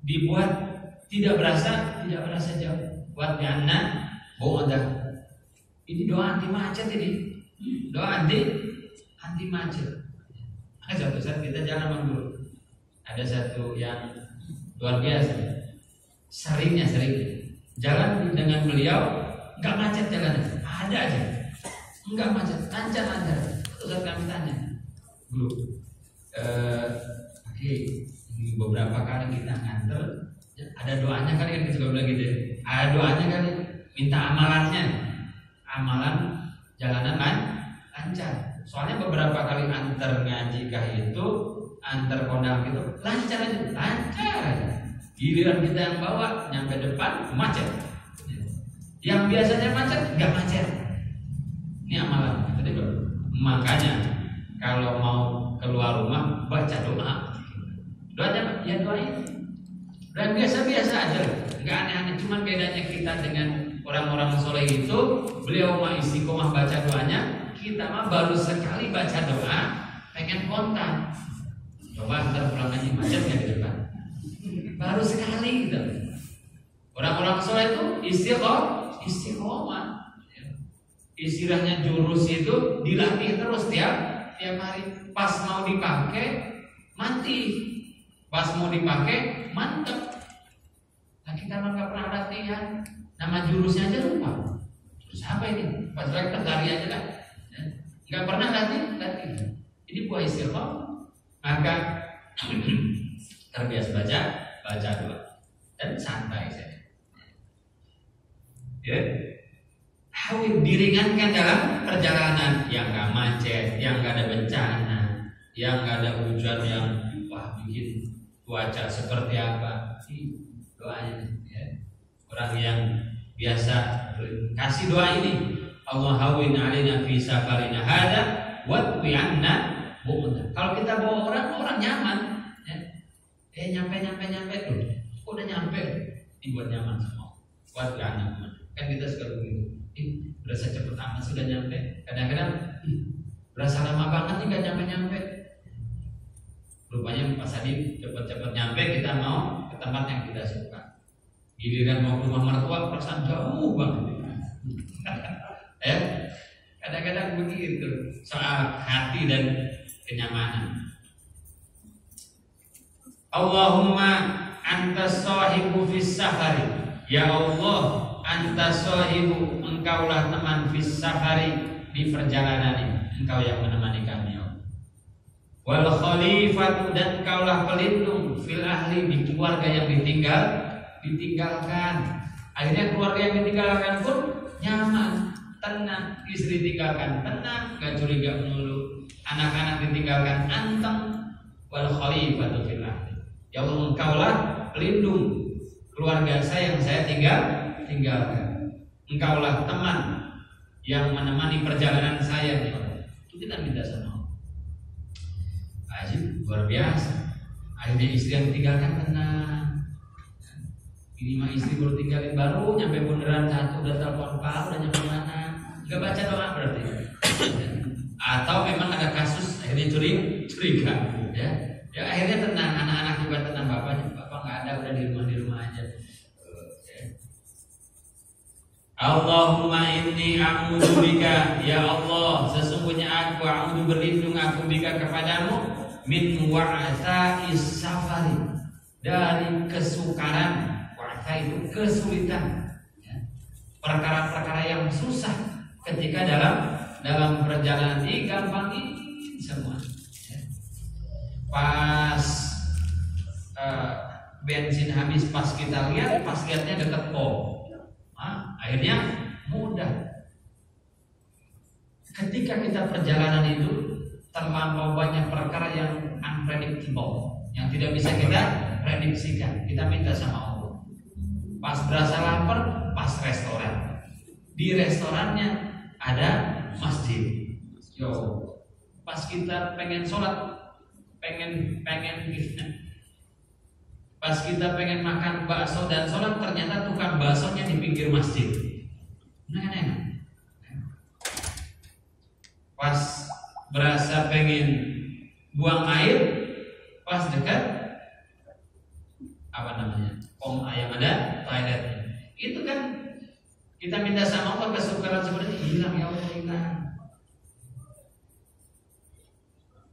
dibuat tidak berasa jauh. Buat anna bodoh. Ini doa anti macet ini, doa anti macet. Ada satu saat kita jalan dulu. Ada satu yang luar biasa, sering jalan dengan beliau, nggak macet jalannya, ada aja, nggak macet, lancar. Terus kami tanya, Bu, beberapa kali kita nganter, ada doanya kali kan, kita juga bilang gitu ya, ada doanya kali, minta amalan jalanan lancar. Soalnya beberapa kali antar ngaji kah itu, antar kondang gitu lancar aja. Giliran kita yang bawa nyampe depan macet. Yang biasanya macet nggak macet. Ini amalan. Makanya kalau mau keluar rumah baca doa. Doanya ya doain. Dan biasa-biasa aja, nggak aneh-aneh. Cuman bedanya kita dengan orang-orang soleh itu, beliau mah istiqomah baca doanya, kita mah baru sekali baca doa pengen kontak. Coba ntar pulang ngaji macet nggak di depan? Baru sekali gitu. Orang-orang soleh itu istiqomah. Istilahnya jurus itu dilatih terus tiap hari. Pas mau dipakai mati. Pas mau dipakai mantep. Nah kita mah nggak pernah latihan. Nama jurusnya aja lupa. Jurus apa ini? Pas rektor lari aja lah. Nggak pernah latihan. Ini buah istiqomah. Maka terbiasa baca dua dan santai saja. Ya. Hawid diringankan dalam perjalanan yang gak macet, yang gak ada bencana, yang gak ada hujan yang wah bikin cuaca seperti apa. Doanya ya. Orang yang biasa kasih doa ini, Allah hawin alina fi safarina hada watwi anna bu'na. Kalau kita bawa orang nyaman ya. Nyampe tuh. Udah nyampe dibuat nyaman semua. Watwi anna bu'na. Kan kita suka begitu. Berasa cepet amat sudah nyampe. Kadang-kadang berasa lama banget nih gak nyampe-nyampe. Rupanya pas tadi cepet-cepet nyampe, kita mau ke tempat yang kita suka. Giliran mau ke rumah mertua perasaan jauh banget. Ya, kadang-kadang begitu soal hati dan kenyamanan. Allahumma antas sahibu fis safari. Ya Allah, anta sahibu, engkaulah teman fis safari, di perjalanan ini engkau yang menemani kami ya Allah. Wal khalifatu, dan engkaulah pelindung fil ahli, di keluarga yang ditinggalkan. Akhirnya keluarga yang ditinggalkan pun nyaman, tenang. Istri ditinggalkan tenang, gak curiga melulu. Anak-anak ditinggalkan anteng. Wal khalifatu fil ahli, ya Allah engkaulah pelindung keluarga saya yang saya tinggalkan. Engkaulah teman yang menemani perjalanan saya ya Allah. Itu kita minta sama Allah. Ajib, luar biasa. Akhirnya istri yang ditinggalkan tenang. Ini mah istri baru tinggalin, baru nyampe bundaran satu udah telepon Pak, udah nyampe mana? Gak baca doa berarti. Atau memang ada kasus akhirnya curiga. Ya akhirnya tenang, anak-anak juga tenang, bapak nggak ada, udah di rumah aja. Allahumma inni a'udzubika, ya Allah, sesungguhnya aku berlindung aku bika kepadamu min wa'sa'is safari, dari kesukaran. Wa'sa itu kesulitan ya. Perkara-perkara yang susah ketika dalam perjalanan digampangin semua ya. Pas bensin habis, pas lihatnya dekat pom. Akhirnya mudah. Ketika kita perjalanan itu terlampau banyak perkara yang unpredictable, yang tidak bisa kita prediksikan. Kita minta sama Allah. Pas berasa lapar, pas restoran. Di restorannya ada masjid. Yo, pas kita pengen sholat, pengen pas kita pengen makan bakso dan sholat, ternyata tukang baksonya di pinggir masjid. Enak. Pas berasa pengen buang air, pas dekat pom yang ada toiletnya. Itu kan kita minta sama Allah, kesukaran seperti hilang ya Allah, hilang.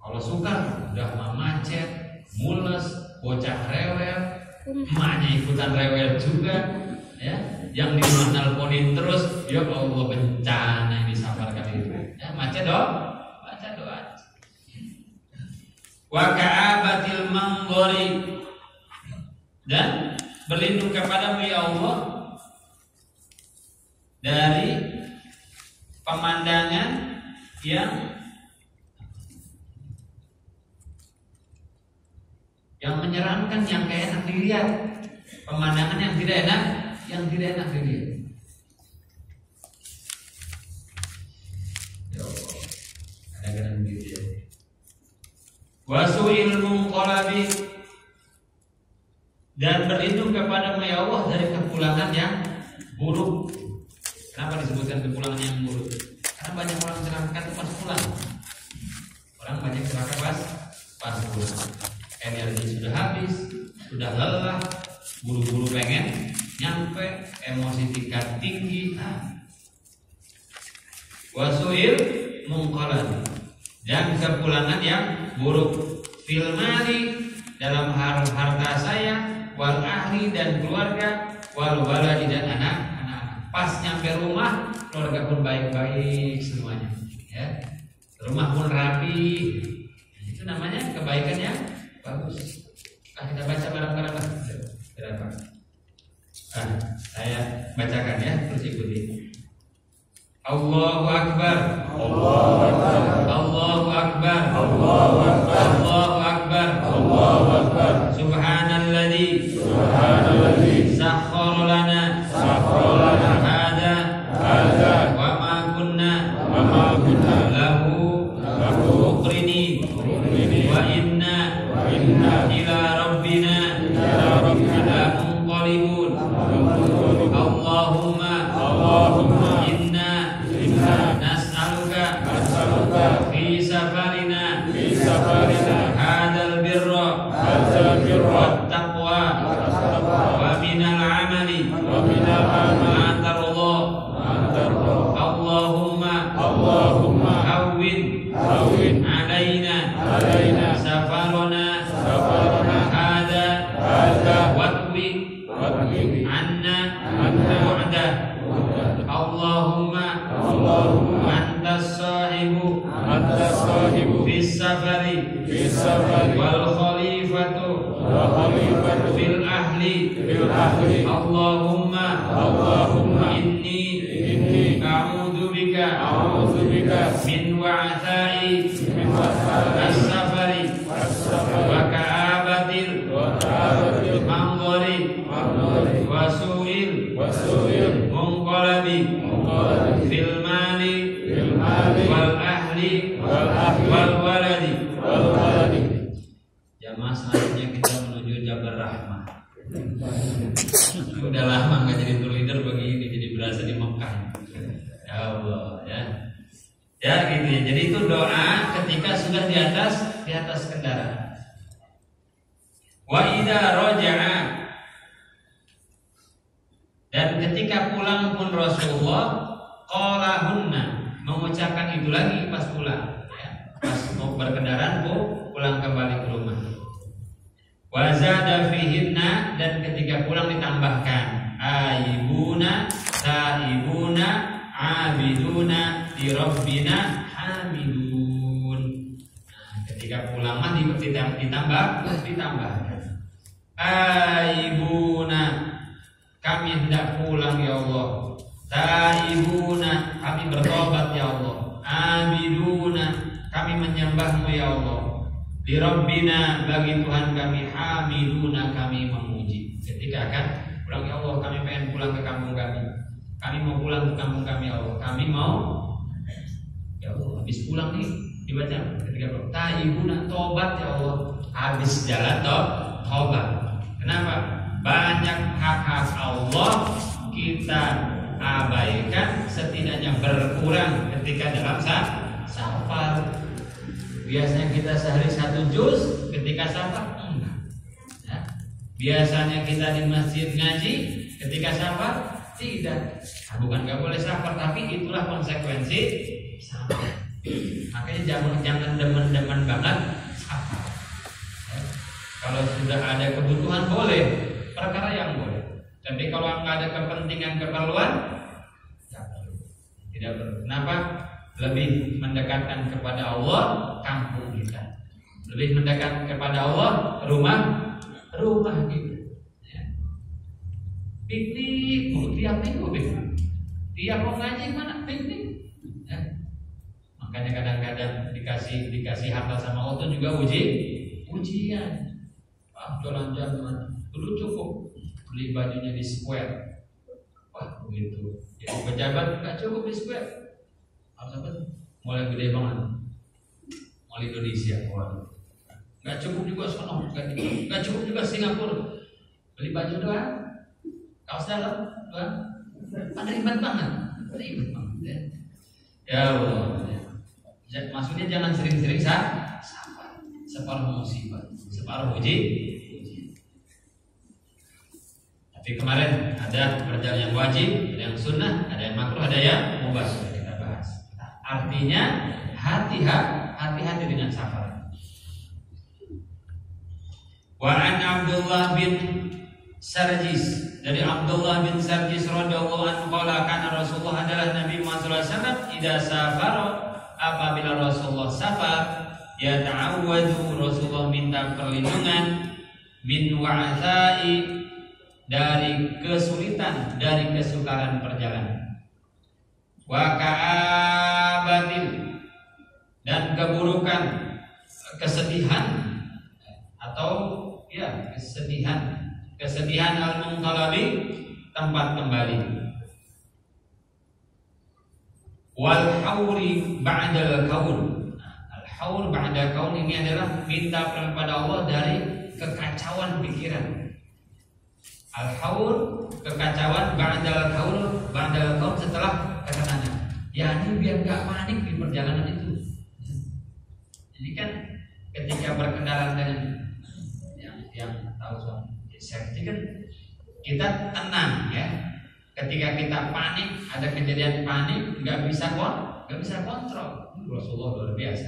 Kalau sukar udah macet, mules, bocah rewel, emaknya ikutan rewel juga, ya. Yang di rumah nelponin terus, ya Allah bencana ini sabar kali ini. Ya, baca doa. Wa ka'abatil manggori, dan berlindung kepadamu ya Allah dari pemandangan yang menyeramkan, yang gak enak dilihat, pemandangan yang tidak enak dilihat. Ya Allah, kadang-kadang begitu ya. Wasu'il munqalabi, dan berlindung kepadamu ya Allah dari kepulangan yang buruk. Kenapa disebutkan kepulangan yang buruk? Karena banyak orang celaka pas pulang. Orang banyak celaka pas pulang. Energi sudah habis, sudah lelah, buru-buru pengen nyampe, emosi tingkat tinggi. Wasu'il munqalabi, dan kepulangan yang buruk. Fil mali, dalam harta saya, wal ahli dan keluarga, wal waladi dan anak-anak. Pas nyampe rumah, keluarga pun baik-baik semuanya, ya. Rumah pun rapi. Itu namanya kebaikan yang bagus. Kita baca bareng-bareng berapa? Saya bacakan ya, terus ikuti. Allahu Akbar. Allahu Akbar. Allahu Akbar. Allahu Akbar. Allahu Akbar. Allahu Akbar. Subhanalladzi. Subhanalladzi. Sakhkhara lana. Sakhkhara lana. Hadza. Wa ma kunna. Wa ma kunna. Lahu. Muqrinin. Wa inna. Ila rabbina. Ila rabbina. Munqalibun. Allahumma. Nas'aluka fi safarina hadzal birra wat taqwa wa minal amali ma tarda. Allahumma hawwin alaina safarana hadza watwi anna bu'da. Allahumma antas sahibu fis safari wal khalifatu fil ahli. Allahumma inni a'udzu bika min wa'tha'i as-safari wa ka'abatil manzari wa su'il munqalabi fil mali wal ahli wal waladi. Jamaah selanjutnya kita menuju Jabal Rahmah. Udah lama nggak jadi tour leader begini, jadi berasa di Mekah. Ya Allah, ya. Ya gitu ya. Jadi itu doa ketika sudah di atas kendaraan. Wa idza raja'a, dan ketika pulang pun Rasulullah qalahunna, mengucapkan itu lagi pas pulang, ya. Pas mau berkendaraan pulang kembali ke rumah. Wa zada fihinna, dan ketika pulang ditambahkan aibuna taibuna abiduna li rabbina hamidun. Nah, ketika pulang mah ditambah aibuna, kami hendak pulang ya Allah. Taibuna, kami bertobat ya Allah. Abiduna, kami menyembahmu ya Allah. Li Rabbina, bagi Tuhan kami. Hamiduna, kami memuji. Ketika akan pulang ya Allah, kami pengen pulang ke kampung kami. Kami mau pulang ke kampung kami ya Allah. Kami mau ya Allah, habis pulang nih dibaca ketika taibuna, tobat ya Allah. Habis jalan tobat. Kenapa? Banyak hak-hak Allah kita abaikan, setidaknya berkurang ketika dalam safar. Biasanya kita sehari 1 juz, ketika safar enggak. Ya. Biasanya kita di masjid ngaji, ketika safar tidak. Nah, bukan nggak boleh safar, tapi itulah konsekuensi safar. Makanya jangan demen-demen banget safar. Ya. Kalau sudah ada kebutuhan boleh, perkara yang boleh. Tapi kalau nggak ada kepentingan keperluan, tidak perlu. Kenapa? Lebih mendekatkan kepada Allah kampung kita, lebih mendekat kepada Allah rumah kita. Ya. Piknik tiap minggu, tiap mau ngaji mana piknik. Ya. Makanya kadang-kadang dikasih harta sama Allah juga ujian. Jalan-jalan dulu cukup beli bajunya di Square. Wah begitu. Jadi pejabat nggak cukup di Square. Harus apa? Mulai gede banget. Mau Indonesia, nggak cukup juga sono, nggak cukup juga Singapura. Beli baju doang, kaos dalam doang. Ada ribet banget. Ya. Ya Allah. Maksudnya jangan sering-sering sabar. Separuh musibah, separuh uji. Tapi kemarin ada perjalanan yang wajib, ada yang sunnah, ada yang makruh, ada yang mubah. Kita bahas. Artinya hati-hati dengan safar. Wa an Abdullah bin Sarjis, dari Abdullah bin Sarjis radhiyallahu anhu qala kana Rasulullah adalah Nabi Muhammad SAW idza safara, apabila Rasulullah safar, ya ta'awwadu, Rasulullah minta perlindungan min wa'thai, dari kesulitan, dari kesukaran perjalanan, wa ka'abatil, dan keburukan, kesedihan atau ya kesedihan al-munqalabi, tempat kembali, wal hauri ba'dal kaun. Al-haur ba'dal kaun ini adalah minta kepada Allah dari kekacauan pikiran. Al-haur, kekacauan, ba'dal kaun setelah ketenangan. Ya ini biar gak panik di perjalanan itu. Jadi kan ketika berkendara dengan yang tahu soal safety kan kita tenang ya. Ketika kita panik, ada kejadian panik, nggak bisa kontrol. Rasulullah luar biasa.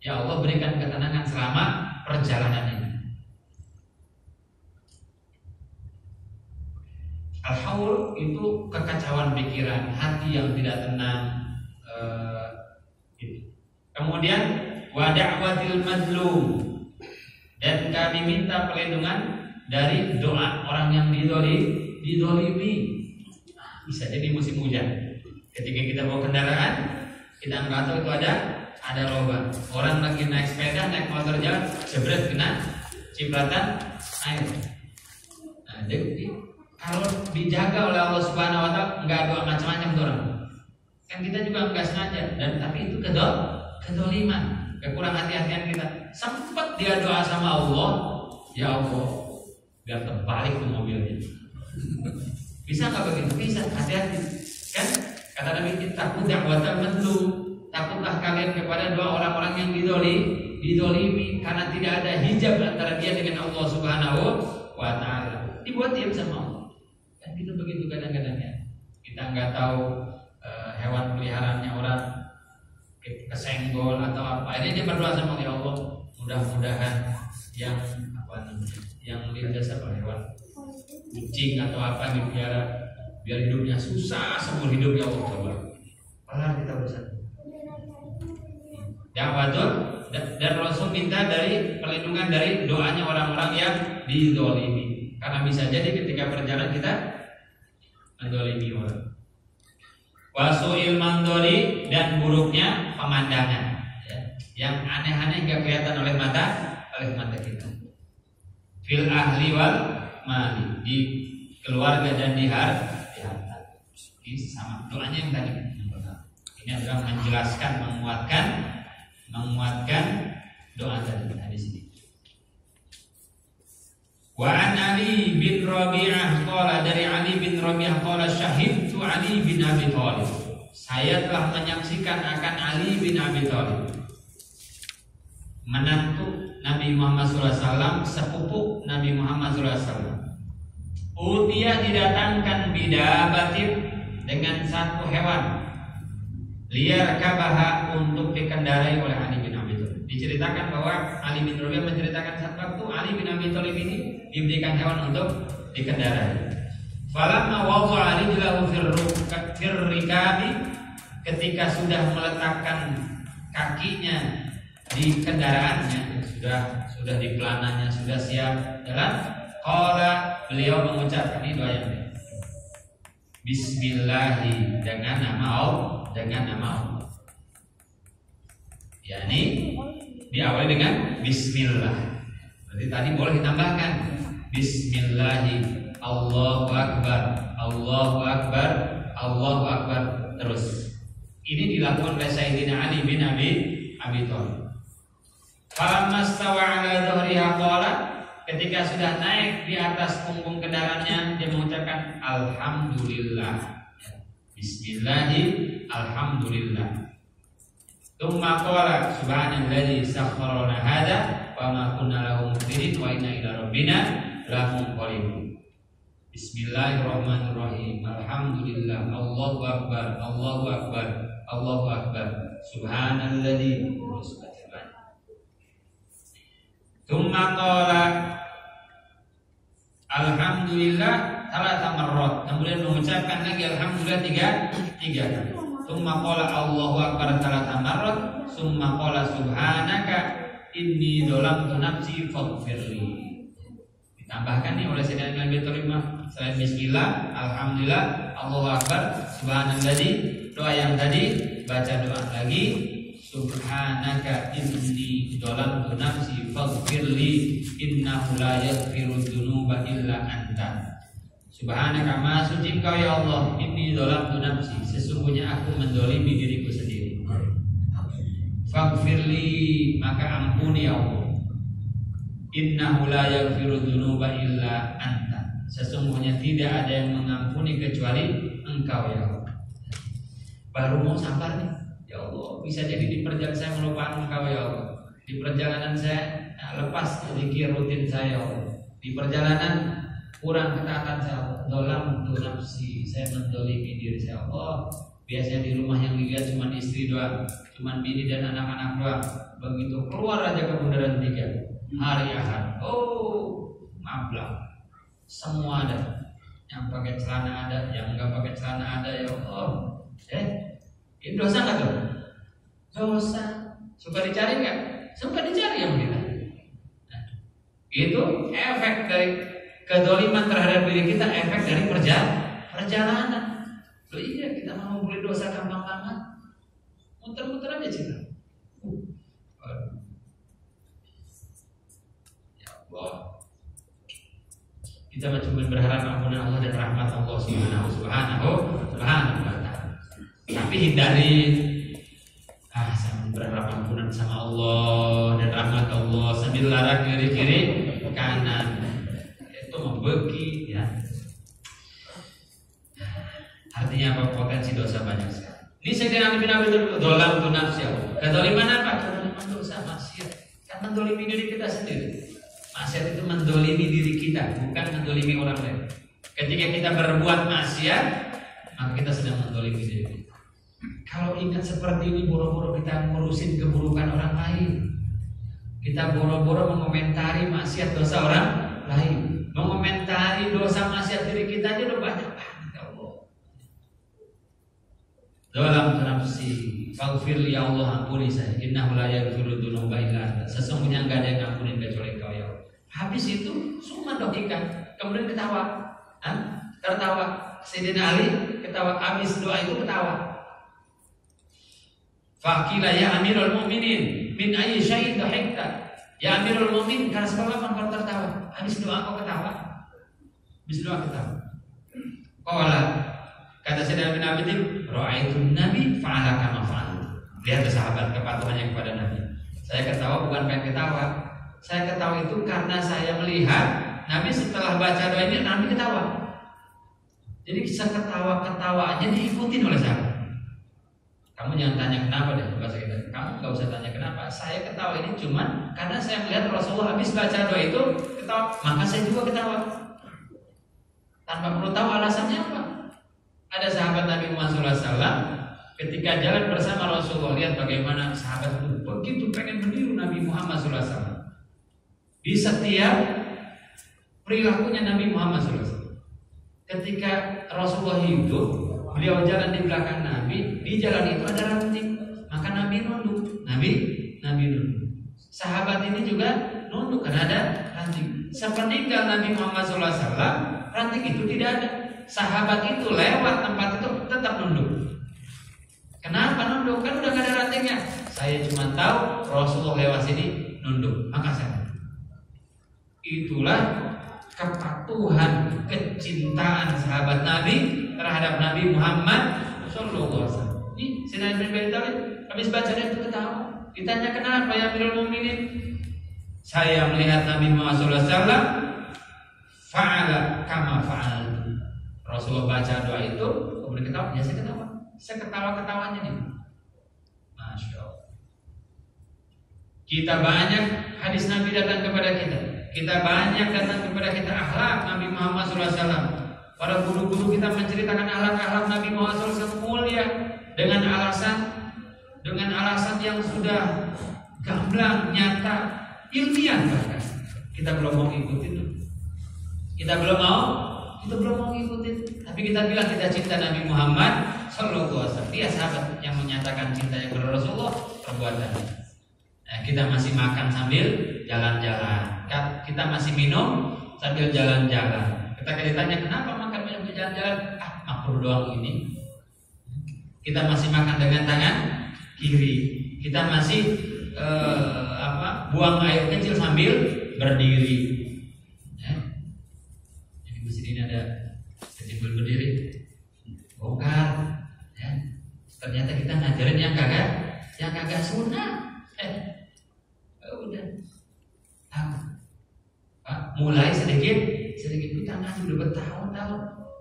Ya Allah berikan ketenangan selama perjalanan ini. Al-haul itu kekacauan pikiran, hati yang tidak tenang. Kemudian wa da'watil madlum, dan kami minta perlindungan dari doa orang yang didolimi. Bisa jadi musim hujan. Ketika kita bawa kendaraan, kita nggak tahu itu ada lubang. Orang lagi naik sepeda, naik motor jalan, jebret kena cipratan air. Nah, jadi kalau dijaga oleh Allah Subhanahu Wa Taala, nggak doa macam-macam tuh orang. Kan kita juga nggak sengaja, dan tapi itu kedoliman, kekurang hati-hatian kita. Sempat dia doa sama Allah, ya Allah, biar terbalik tuh mobilnya. Bisa nggak begitu? Bisa, hati-hati. Kan kata Nabi kita takut da'watal madlum, takutlah kalian kepada doa orang-orang yang didolimi, karena tidak ada hijab antara dia dengan Allah Subhanahu Wa Taala. Dibuat diam sama Allah. Kan kita begitu kadang-kadang ya. Kita nggak tahu hewan peliharaannya orang kesenggol atau apa. Ini dia berdoa sama Allah, mudah-mudahan yang lihat jasa hewan kucing atau apa dipelihara biar hidupnya susah seumur hidup, ya Allah. Coba pelan kita bersatu. Da'watul, dan Rasul minta dari perlindungan dari doanya orang-orang yang dizalimi, karena bisa jadi ketika perjalanan kita menzalimi orang. Wasu'il mandori, dan buruknya pemandangan ya, yang aneh-aneh nggak kelihatan oleh mata kita. Fil ahli wal mali, di keluarga dan di harta. Ini sama doanya yang tadi. Ini adalah menjelaskan, menguatkan doa tadi di sini. Wa an Ali bin Rabi'ah qala, dari Ali bin Rabi'ah qala syahidtu Ali bin Abi Thalib, saya telah menyaksikan akan Ali bin Abi Thalib, menantu Nabi Muhammad SAW, sepupu Nabi Muhammad SAW. Utia, didatangkan bidabatin, dengan satu hewan, liar kabaha, untuk dikendarai oleh Ali bin Abi Thalib. Diceritakan bahwa Ali bin Rabi'ah menceritakan saat waktu Ali bin Abi Thalib ini diberikan hewan untuk dikendarai. Falamma wada'a rijlahu firrikabi, ketika sudah meletakkan kakinya di kendaraannya, sudah di pelanannya, sudah siap jalan, qala, beliau mengucapkan ini doa yang baik. Bismillahi, dengan nama Allah. Yani diawali dengan bismillah. Berarti tadi boleh ditambahkan bismillahi, Allahu akbar, Allahu akbar, Allahu akbar terus. Ini dilakukan oleh Sayyidina Ali bin Abi Thalib. Falamma stawa ala dhahriha qala, ketika sudah naik di atas punggung kendaraannya, dia mengucapkan alhamdulillah. Bismillahi, alhamdulillah. Tsumma qala subhanalladzi sakhkhara lana hadza wa ma kunna lahu muqrinin wa inna ila rabbina lamunqalibun. Bismillahirrahmanirrahim. Alhamdulillah. Allahu akbar. Allahu akbar. Allahu akbar. Subhanalladzi. Tsumma qala, alhamdulillah thalatha marrat, kemudian mengucapkan lagi alhamdulillah tiga kali. Summa qala Allahu akbar thalatha marrat, summa qala subhanaka inni dzalamtu nafsi faghfirli. Ditambahkan nih oleh Sayyidina Nabi Terima selain bismillah, alhamdulillah, Allahu akbar, subhanalladzi, doa yang tadi baca doa lagi subhanaka inni dzalamtu nafsi faghfirli innahu la yaghfiru dzunuba illa anta. Subhanaka, maha suci Engkau ya Allah, inni dzalamtu nafsi, sesungguhnya aku mendolimi diriku sendiri. Faghfirli, maka ampuni ya Allah. Innahu la yaghfiru dzunuba illa anta, sesungguhnya tidak ada yang mengampuni kecuali Engkau ya Allah. Baru mau sabar nih, ya Allah, bisa jadi di perjalanan saya melupakan Engkau ya Allah. Di perjalanan saya lepas zikir rutin saya ya Allah. Di perjalanan kurang ketaatan saya, dolam tu nafsi, saya mendolimi diri saya Allah. Biasanya di rumah yang dilihat cuma istri doang, cuma bini dan anak-anak doang. Begitu keluar aja ke bundaran 3 hari Ahad, oh mablah, semua ada. Yang pakai celana ada, yang enggak pakai celana ada ya Allah. Ini dosa nggak tuh? Dosa. Suka dicari nggak? Suka dicari yang kita. Nah, itu efek dari kedoliman terhadap diri kita, efek dari perjalanan. Loh iya, kita mau beli dosa gampang banget, muter-muter aja cina. Ya Allah, kita cuma berharap ampunan Allah dan rahmat Allah Subhanahu wa Ta'ala. Tapi hindari sambil berharap ampunan sama Allah dan rahmat Allah sambil larak kiri kanan, itu membeki ya. Artinya apa? Potensi dosa banyak sekali. Ini Sayyidina Ali bin Abi Thalib dolam tu nafsi. Kedoliman apa? Kedoliman dosa maksiat. Kan mendolimi diri kita sendiri. Maksiat itu mendolimi diri kita, bukan mendolimi orang lain. Ketika kita berbuat maksiat, maka kita sedang mendolimi diri kita. Kalau ingat seperti ini, boro-boro kita ngurusin keburukan orang lain, kita boro-boro mengomentari maksiat dosa orang lain, mengomentari dosa maksiat diri kita aja udah banyak banget. Dalam nafsi, faghfirli ya Allah, ampuni saya. Innahu la yaghfiru dzunuba illa anta, sesungguhnya enggak ada yang ngampunin kecuali Engkau ya Allah. Habis itu semua dohikan, kemudian ketawa, tertawa. Sayyidina Ali ketawa, habis doa itu ketawa. Faqila ya Amirul Mukminin min ayyi syai'in dhahikta. Ya Amirul Mukminin, karena sebab apa kau tertawa? Habis doa kau ketawa. Habis doa ketawa. Qala, kata Sayyidina bin Abi Thalib, ra'aitun Nabi fa'ala kama fa'al. Lihat sahabat kepatuhannya kepada Nabi. Saya ketawa bukan pengen ketawa. Saya ketawa itu karena saya melihat Nabi setelah baca doa ini, Nabi ketawa. Jadi ketawa-ketawaannya diikutin oleh sahabat. Kamu jangan tanya kenapa deh bahasa kita. Kamu nggak usah tanya kenapa. Saya ketawa ini cuman karena saya melihat Rasulullah habis baca doa itu ketawa, maka saya juga ketawa. Tanpa perlu tahu alasannya apa. Ada sahabat Nabi Muhammad SAW ketika jalan bersama Rasulullah, lihat bagaimana sahabat itu begitu pengen meniru Nabi Muhammad SAW. Di setiap perilakunya Nabi Muhammad SAW. Ketika Rasulullah hidup, beliau jalan di belakang Nabi, di jalan itu ada ranting, maka Nabi nunduk. Nabi nunduk. Sahabat ini juga nunduk karena ada ranting. Sepeninggal Nabi Muhammad SAW, ranting itu tidak ada. Sahabat itu lewat tempat itu tetap nunduk. Kenapa nunduk? Kan udah gak ada rantingnya. Saya cuma tahu Rasulullah lewat sini nunduk, maka saya. Itulah kepatuhan, kecintaan sahabat Nabi terhadap Nabi Muhammad SAW. Ini Sayyidina bin Abi Thalib habis baca itu ketawa. Ditanya kenapa ya Amirul Mukminin? Saya melihat Nabi Muhammad SAW fa'ala kama fa'al. Rasulullah baca doa itu, kemudian ketawa, ya saya ketawa. Saya ketawa-ketawanya nih. Masya Allah. Kita banyak hadis Nabi datang kepada kita. Kita banyak datang kepada kita akhlak Nabi Muhammad SAW. Para guru-guru kita menceritakan akhlak-akhlak Nabi Muhammad SAW mulia dengan alasan yang sudah gamblang, nyata, ilmiah bahkan. Kita belum mau ikutin. Kita belum mau, kita belum mau ngikutin. Tapi kita bilang kita cinta Nabi Muhammad Sallallahu Alaihi Wasallam. Dia sahabat yang menyatakan cintanya kepada Rasulullah perbuatan. Nah, kita masih makan sambil jalan-jalan. Kita masih minum sambil jalan-jalan. Kita ditanya kenapa makan minum jalan-jalan? Makruh doang ini. Kita masih makan dengan tangan kiri. Kita masih buang air kecil sambil berdiri. Jadi di sini ada kecil berdiri, bongkar. Ternyata kita ngajarin yang kagak sunnah. Udah tahu. Mulai sedikit kita ngaji udah bertahun-tahun,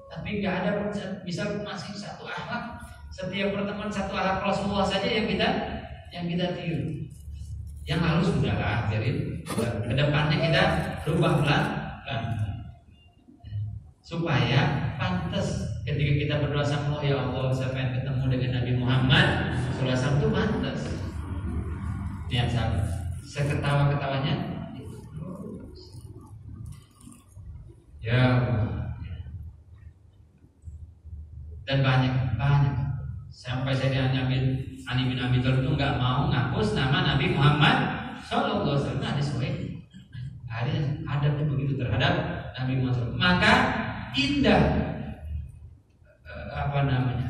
tapi nggak ada misal masih satu akhlak. Setiap pertemuan satu akhlak Rasulullah saja yang kita tiru. Yang lalu sudahlah, biarin. Kedepannya kita rubah pelan-pelan supaya pantas ketika kita berdoa sama Allah, ya Allah saya pengen ketemu dengan Nabi Muhammad SAW itu pantas. Lihat sahabat, seketawa-ketawanya ya Allah. Dan banyak sampai saya Ali bin Abi Thalib itu nggak mau ngapus nama Nabi Muhammad Sallallahu Alaihi Wasallam. Hadis sahih. Adabnya begitu terhadap Nabi Muhammad. Maka indah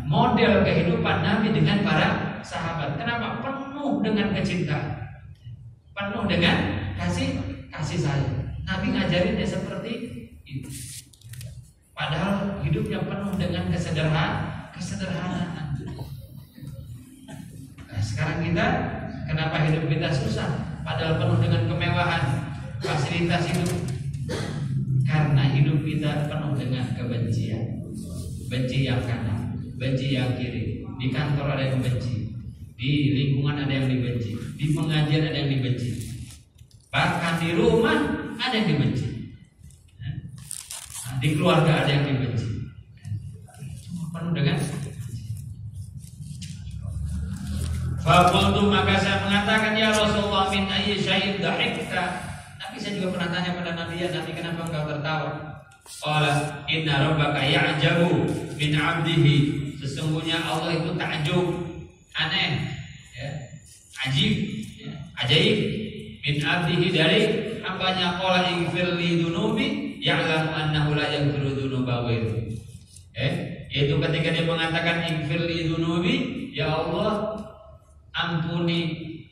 model kehidupan Nabi dengan para sahabat. Kenapa? Penuh dengan kecintaan, penuh dengan kasih sayang. Nabi ngajarinnya seperti itu. Padahal hidupnya penuh dengan kesederhanaan. Nah, sekarang kita kenapa hidup kita susah? Padahal penuh dengan kemewahan, fasilitas hidup. Karena hidup kita penuh dengan kebencian. Benci yang kanan, benci yang kiri. Di kantor ada yang benci, di lingkungan ada yang dibenci, di pengajian ada yang dibenci, bahkan di rumah ada yang dibenci, di keluarga ada yang dibenci. Penuh dengan Fakultu, maka saya mengatakan, ya Rasulullah, min ayyi syai'in dhahikta. Tapi saya juga pernah tanya pada Nabi, ya Nabi, kenapa engkau tertawa? Qala inna rabbaka ya'jabu min 'abdihi. Sesungguhnya Allah itu takjub, aneh, ya, ajib, ya, ajaib, min 'abdihi, dari hambanya. Qala ighfir li dunubi ya'lamu annahu la yaghfiru dzunuba ghairu. Itu ketika dia mengatakan ighfir li dunubi, ya Allah ampuni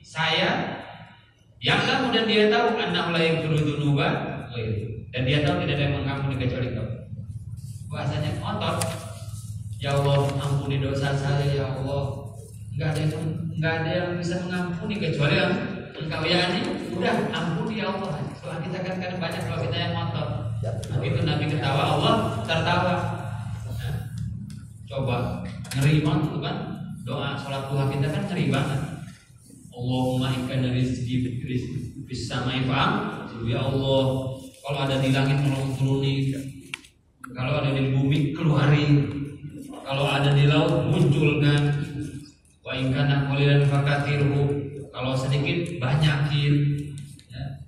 saya, yang lalu, dan dia tahu annahu la yaghfiru dzunuba ghairu, dan dia tahu tidak ada yang mengampuni kecuali Kau. Bahasanya kotor. Ya Allah ampuni dosa saya, ya Allah. Enggak ada yang bisa mengampuni kecuali Engkau, ya ini. Udah ampuni ya Allah. Soal kita kan banyak kalau kita yang kotor. Begitu Nabi ketawa, Allah tertawa. Nah, coba ngeri banget kan? Doa sholat duha kita kan ngeri banget. Allahumma ikana rizki bisa maifam. Ya Allah, kalau ada di langit tolong turuni, kalau ada di bumi keluarin, kalau ada di laut munculkan. Wa in kana qalilan fakathirhu, kalau sedikit banyakin, ya.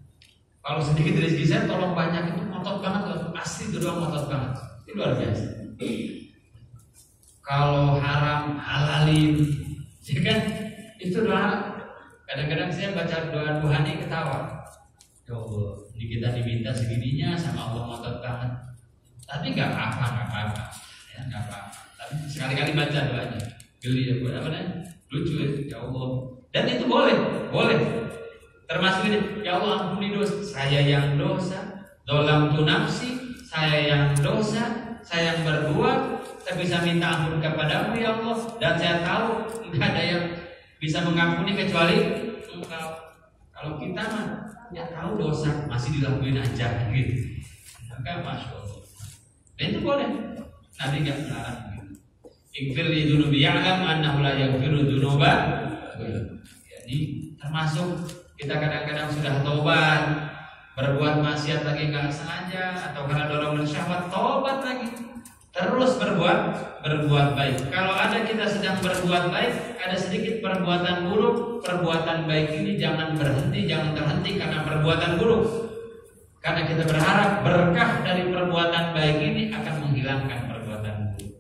Kalau sedikit rezeki saya tolong banyak, itu ngotot banget loh. Asli itu doang ngotot banget. Itu luar biasa. Kalau haram halalin, ya kan? Itu doa. Kadang-kadang saya baca doa duhani ketawa. Ya Allah, ini kita diminta segininya sama Allah ngotot banget. Tapi nggak apa-apa, ya nggak apa. Tapi sekali-kali baca doanya, geli ya, apa namanya? Lucu ya Allah. Dan itu boleh. Termasuk ini, ya Allah ampuni dosa saya yang dosa, dolam tu nafsi, saya yang dosa, saya yang berbuat. Saya bisa minta ampun kepadamu ya Allah, dan saya tahu nggak ada yang bisa mengampuni kecuali Engkau. Kalau kita mah ya tahu dosa masih dilakuin aja gitu, maka masya Allah. Dan itu boleh. Nabi nggak melarang gitu. Ighfir li dzunubi ya'lam annahu la yaghfiru dzunuba. Jadi termasuk kita kadang-kadang sudah tobat, berbuat maksiat lagi nggak sengaja atau karena dorongan syahwat, tobat lagi. Terus berbuat baik. Kalau ada kita sedang berbuat baik, ada sedikit perbuatan buruk, perbuatan baik ini jangan berhenti, jangan terhenti karena perbuatan buruk. Karena kita berharap berkah dari perbuatan baik ini akan menghilangkan perbuatan buruk.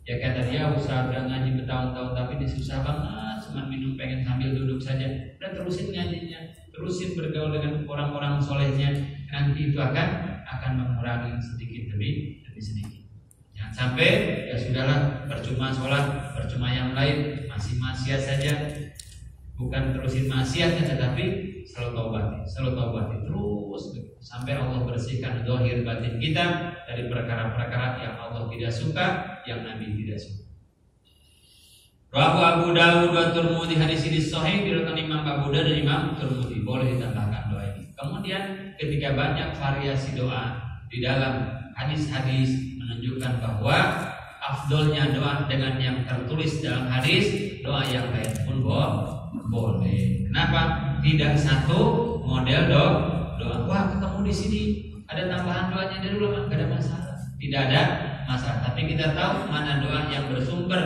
Ya kata dia, usaha udah ngaji bertahun-tahun tapi ini susah banget, cuma minum pengen sambil duduk saja. Udah terusin ngajinya, terusin bergaul dengan orang-orang solehnya, nanti itu akan mengurangi sedikit demi sedikit. Jangan sampai ya sudahlah, percuma sholat, percuma yang lain, masih maksiat saja. Bukan terusin maksiatnya, tetapi selalu taubati terus sampai Allah bersihkan zahir batin kita dari perkara-perkara yang Allah tidak suka, yang Nabi tidak suka. Rawahu Abu Dawud wa Tirmidzi, hadis ini sahih diriwayatkan Imam Abu Dawud dan Imam Tirmidzi. Boleh ditambahkan doa ini. Kemudian ketika banyak variasi doa di dalam hadis-hadis menunjukkan bahwa afdolnya doa dengan yang tertulis dalam hadis, doa yang lain pun boleh. Kenapa? Tidak satu model doa. Wah, ketemu di sini ada tambahan doanya dari ulama, enggak ada masalah. Tidak ada masalah. Tapi kita tahu mana doa yang bersumber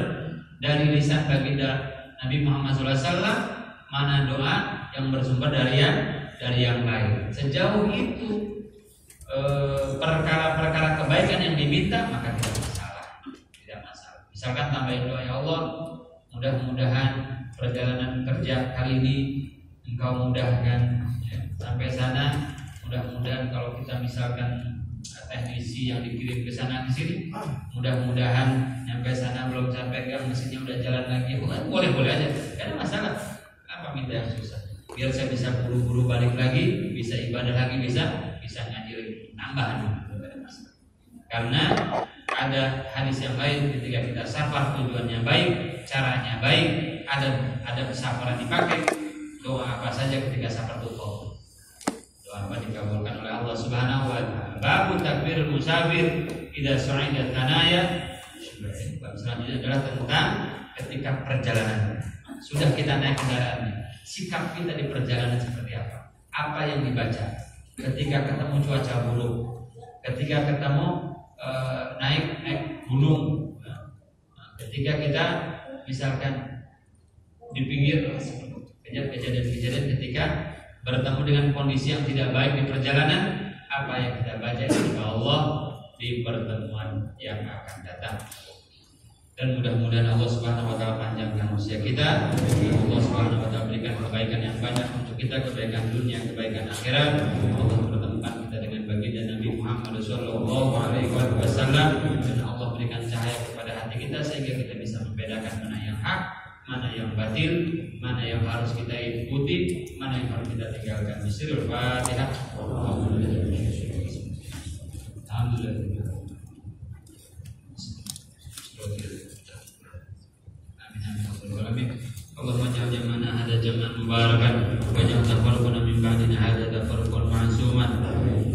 dari lisan baginda Nabi Muhammad SAW, mana doa yang bersumber dari yang lain. Sejauh itu perkara-perkara kebaikan yang diminta, maka tidak masalah. Misalkan tambahin doa, ya Allah, mudah-mudahan perjalanan kerja kali ini Engkau mudahkan ya, sampai sana. Mudah-mudahan kalau kita misalkan teknisi yang dikirim ke sana ke sini, mudah-mudahan sampai sana belum sampai kan mesinnya udah jalan lagi. Boleh aja, tidak ada masalah. Apa minta yang susah? Biar saya bisa buru-buru balik lagi, bisa ibadah lagi, bisa ngaji lagi, tambahan. Karena ada hadis yang lain, ketika kita safar tujuannya baik, caranya baik, ada safaran dipakai, doa apa saja ketika safar itu doa apa dikabulkan oleh Allah Subhanahu wa taala. Babu takbir musafir idza su'ida tanaya. Bab selanjutnya adalah tentang ketika perjalanan. Sudah kita naik kendaraannya, sikap kita di perjalanan seperti apa? Apa yang dibaca ketika ketemu cuaca buruk, ketika ketemu naik gunung, ketika kita misalkan di pinggir kejadian ketika bertemu dengan kondisi yang tidak baik di perjalanan, apa yang kita baca insya Allah di pertemuan yang akan datang. Dan mudah-mudahan Allah Subhanahu wa taala panjangkan usia kita, Allah Subhanahu wa taala berikan kebaikan yang banyak untuk kita, kebaikan dunia, kebaikan akhirat. Allah pertemukan kita dengan baginda Nabi Muhammad sallallahu alaihi wasallam, dan Allah berikan cahaya kepada hati kita sehingga kita bisa membedakan mana yang hak, mana yang batil, mana yang harus kita ikuti, mana yang harus kita tinggalkan. Bismillahirrahmanirrahim. Alhamdulillah. Allahumma ja'al jam'ana hadha jam'an mubarakan wa ja'al tafarruqana min ba'dina hadha tafarruqan ma'suman.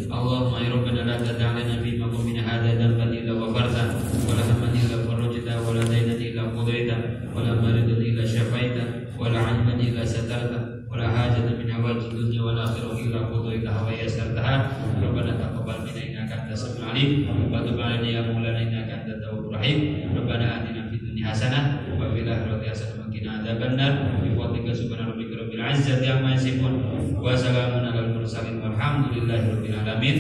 Allahumma ya rabbana la tad'alna fi maqamina hadha dhanban illa ghafarta wa la hamman illa farajta wa la daynan illa qadayta wa la maridan illa shafaita wa la 'ayban illa satarta wa la hajatan min hawaijid dunya wal akhirah illa qadaytaha wa yassartaha. Rabbana taqabbal minna innaka antas samiul 'alim wa tub 'alaina ya maulana innaka antat tawwabur rahim. Rabbana atina fid dunya hasanah wa fil akhirati hasanah wa qina adzabannar. Bi fadlika subhana rabbika rabbil 'izzati amma yasifun wa salamun alal mursalin walhamdulillahi rabbil alamin.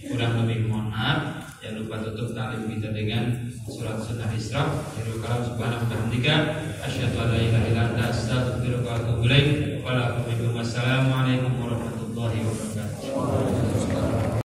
Kurang lebih mohon maaf. Jangan lupa tutup taklim kita dengan surat sunnah Isra. Akhirul kalam subhanahu wa ta'ala. Asyhadu an la ilaha illa anta astaghfiruka wa atubu ilaik. Wassalamualaikum warahmatullahi wabarakatuh.